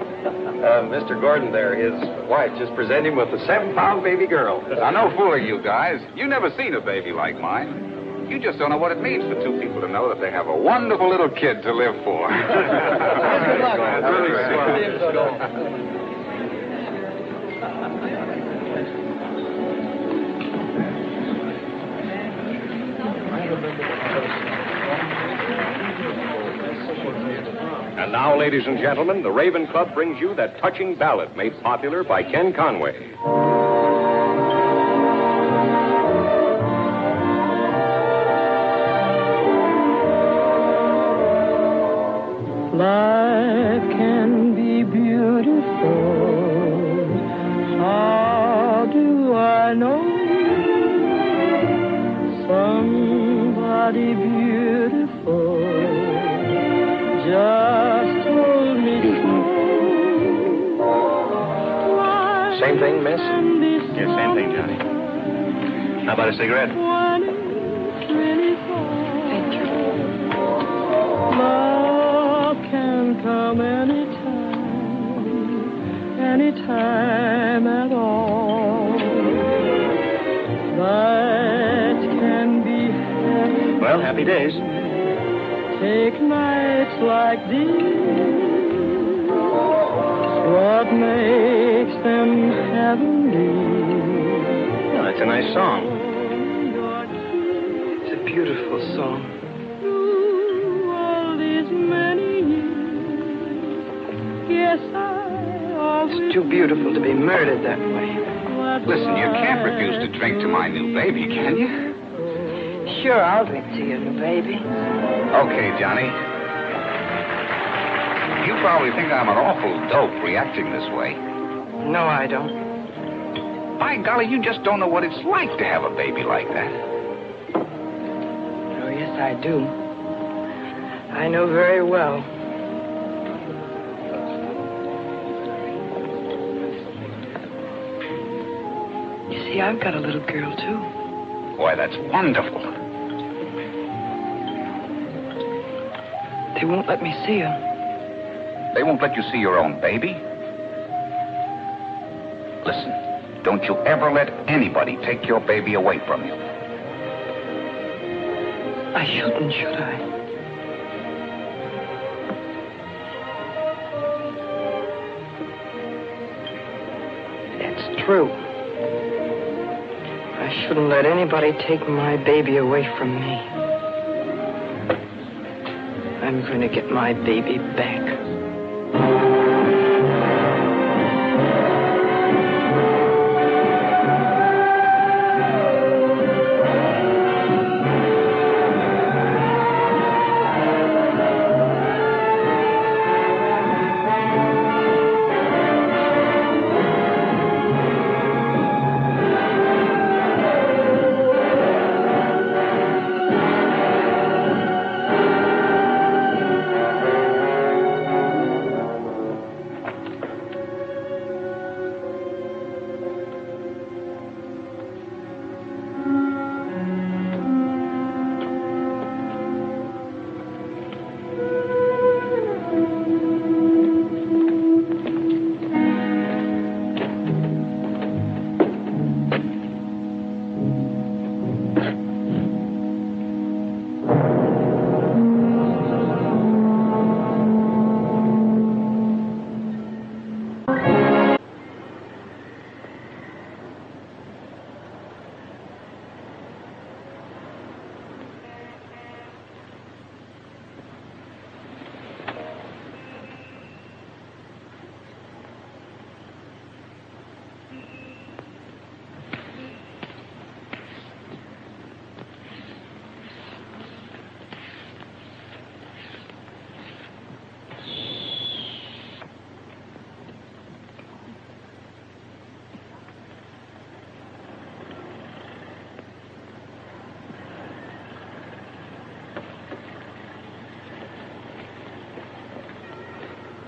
Mr. Gordon there, his wife just presented him with a 7-pound baby girl. Now, no fooling you guys. You never seen a baby like mine. You just don't know what it means for two people to know that they have a wonderful little kid to live for. Good luck. And now, ladies and gentlemen, the Raven Club brings you that touching ballad made popular by Ken Conway. Life can be beautiful. How do I know? Somebody beautiful just told me so. Same thing, miss? Yes, same thing, Johnny. How about a cigarette? Thank you. Love can come anytime at all. That can be heaven. Well, happy days. Take nights like these. What makes them heavenly? Well, that's a nice song. It's a beautiful song. All these many years, yes, It's too beautiful to be murdered that way. Listen, you can't refuse to drink to my new baby, can you? Sure, I'll drink to your new baby. Okay, Johnny. You probably think I'm an awful dope reacting this way. No, I don't. By golly, you just don't know what it's like to have a baby like that. Oh, yes, I do. I know very well. You see, I've got a little girl, too. Boy, that's wonderful. They won't let me see her. They won't let you see your own baby? Listen, don't you ever let anybody take your baby away from you. I shouldn't, should I? It's true. I shouldn't let anybody take my baby away from me. I'm going to get my baby back.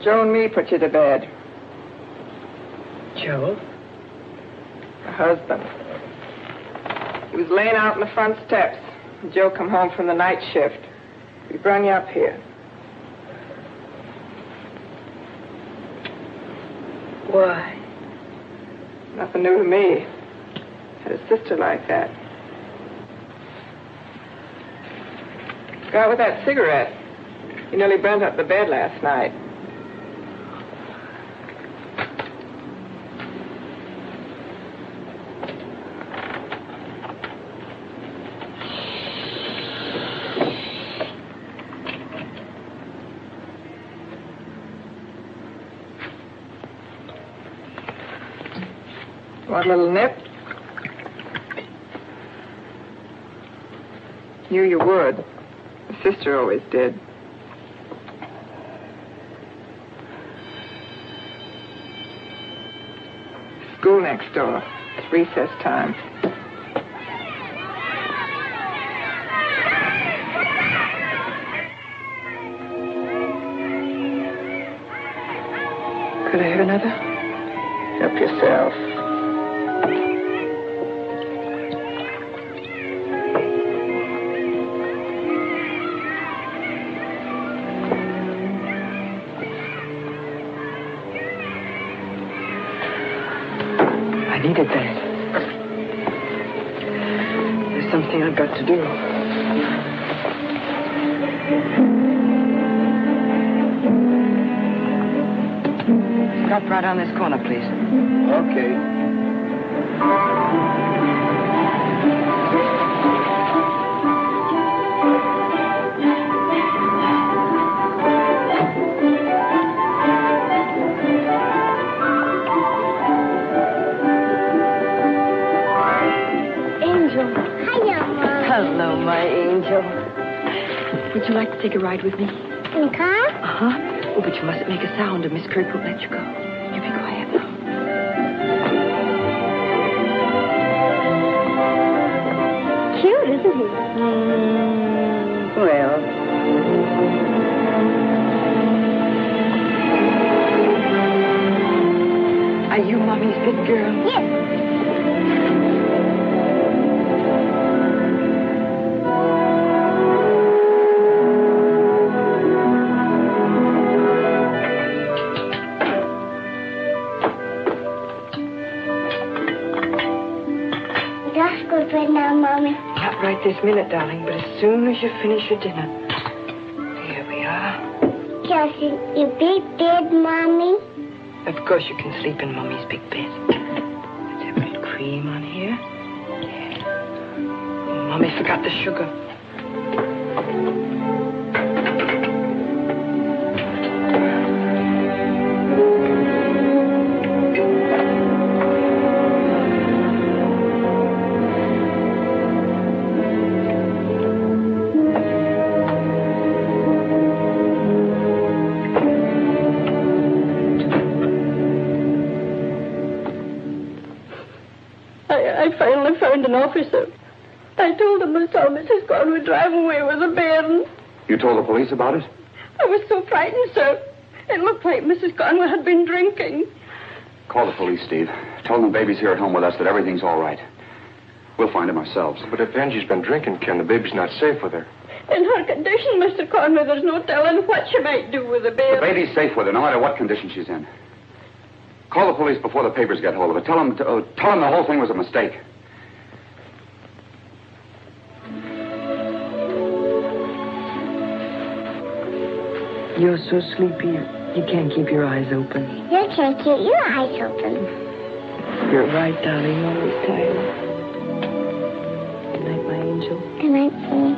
Joe and me put you to bed. Joe? My husband. He was laying out on the front steps. Joe come home from the night shift. We brung you up here. Why? Nothing new to me. Had a sister like that. Got with that cigarette. He nearly burnt up the bed last night. Want a little nip? Knew you would. The sister always did. School next door. It's recess time. Could I have another? Help yourself. I needed that. There's something I've got to do. Stop right on this corner, please. Okay. Hello, my angel. Would you like to take a ride with me? In the car? Uh-huh. Oh, but you mustn't make a sound or Miss Kirk won't let you go. You be quiet now. Cute, isn't he? Well. Are you Mommy's big girl? Yes. Right now, Mommy. Not right this minute, darling, but as soon as you finish your dinner. Here we are. Just in your big bed, Mommy. Of course you can sleep in Mommy's big bed. Let's have a bit of cream on here. Yeah. Mommy forgot the sugar. I finally found an officer. I told him I saw Mrs. Conway drive away with a bairn. You told the police about it? I was so frightened, sir. It looked like Mrs. Conway had been drinking. Call the police, Steve. Tell them the baby's here at home with us, that everything's all right. We'll find him ourselves. But if Angie's been drinking, Ken, the baby's not safe with her. In her condition, Mr. Conway, there's no telling what she might do with the baby. The baby's safe with her, no matter what condition she's in. Call the police before the papers get hold of it. Tell them the whole thing was a mistake. You're so sleepy, you can't keep your eyes open. You can't keep your eyes open. You're right, darling. Always tired. Good night, my angel. Good night, Mommy.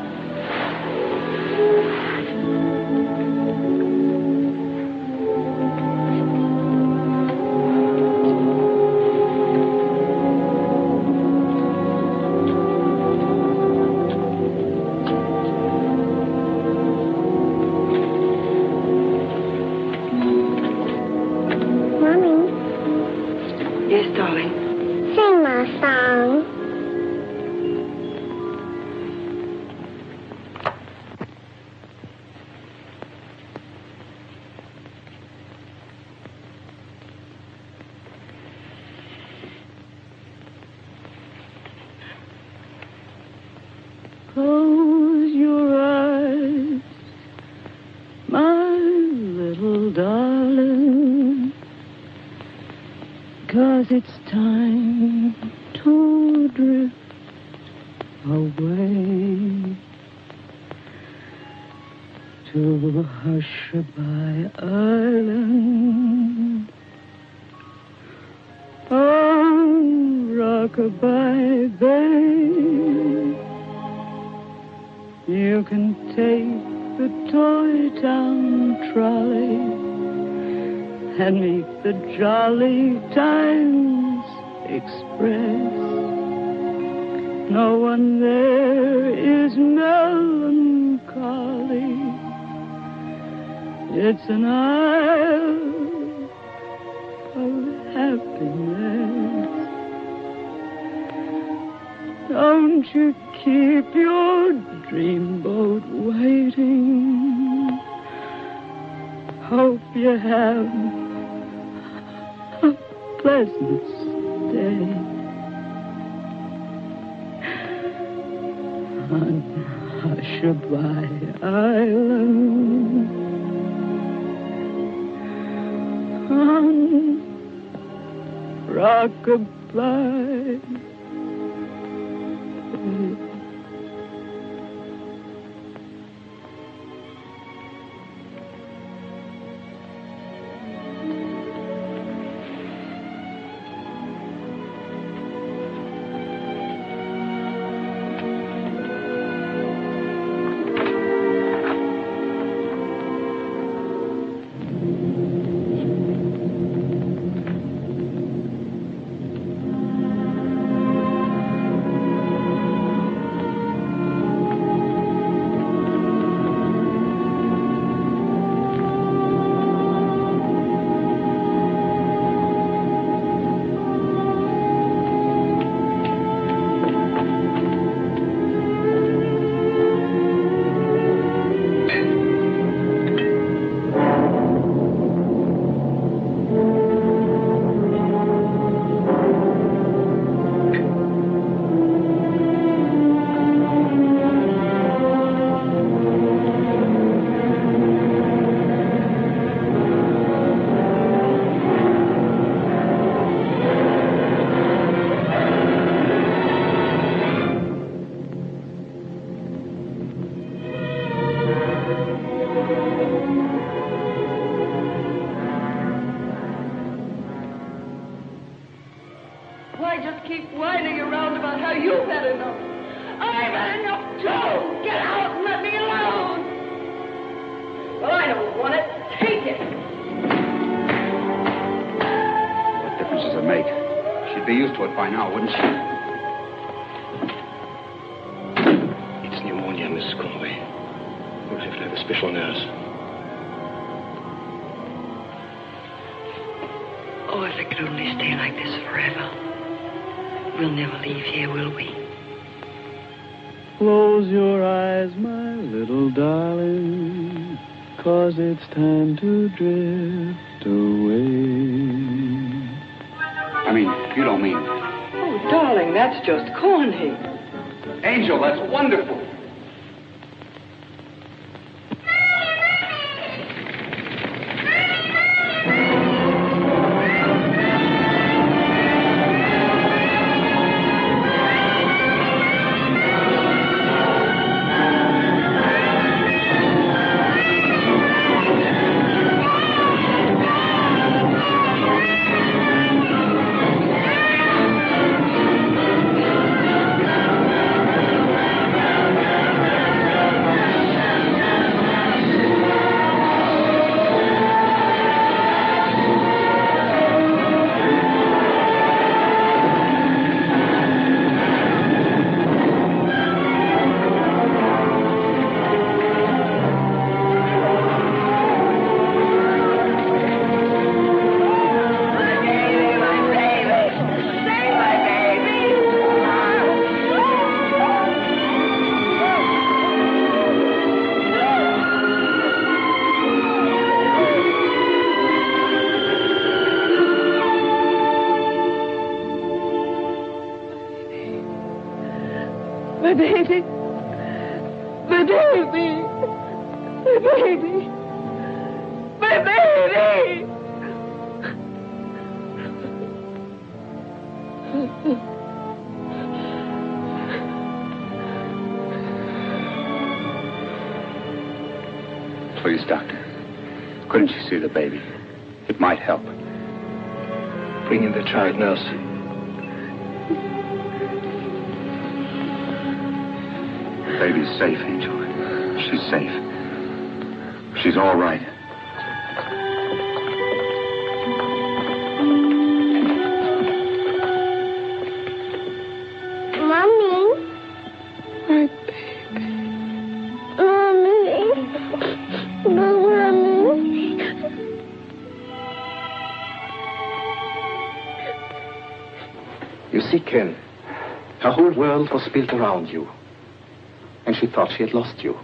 Yes, darling. Sing my song. 'cause it's time to drift away to Hushabye Island on Rockabye Bay. You can take the Toy Town trolley and meet the Jolly Times Express. No one there is melancholy. It's an isle of happiness. Don't you keep your dreamboat waiting. Hope you have a pleasant stay on Hushabye Island, on Rockabye. By now, wouldn't she? It's pneumonia, Mrs. Conway. We'll have to have a special nurse. Oh, if it could only stay like this forever. We'll never leave here, will we? Close your eyes, my little darling, 'cause it's time to drift away. I mean, you don't mean... Oh, darling, that's just corny. Angel, that's wonderful. My baby. My baby. My baby. My baby. Please, Doctor. Couldn't you see the baby? It might help. Bring in the child, nurse. The baby's safe, Angel. She's safe. She's all right. Mommy. My baby. Mommy. Mommy. You see, Ken, her whole world was built around you. And she thought she had lost you.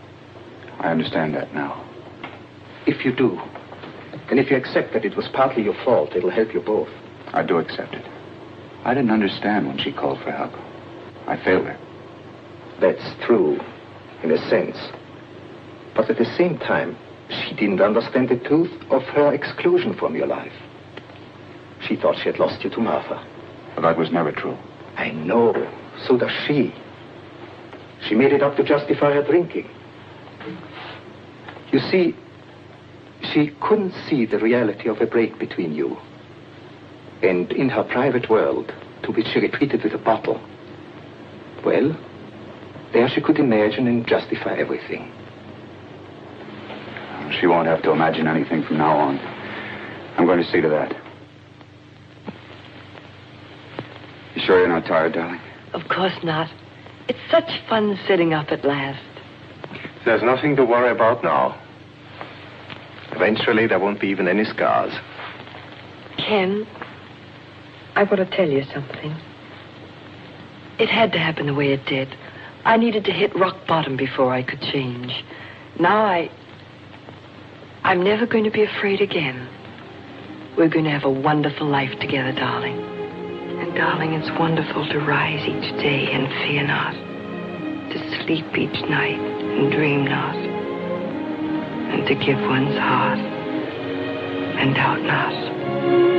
I understand that now. If you do, and if you accept that it was partly your fault, it'll help you both. I do accept it. I didn't understand when she called for help. I failed her. That's true, in a sense. But at the same time, she didn't understand the truth of her exclusion from your life. She thought she had lost you to Martha. But that was never true. I know. So does she. She made it up to justify her drinking. You see, she couldn't see the reality of a break between you. And in her private world, to which she retreated with a bottle, well, there she could imagine and justify everything. She won't have to imagine anything from now on. I'm going to see to that. You sure you're not tired, darling? Of course not. It's such fun sitting up at last. There's nothing to worry about now. Eventually, there won't be even any scars. Ken, I want to tell you something. It had to happen the way it did. I needed to hit rock bottom before I could change. Now I'm never going to be afraid again. We're going to have a wonderful life together, darling. And, darling, it's wonderful to rise each day and fear not, to sleep each night and dream not, and to give one's heart and doubt not.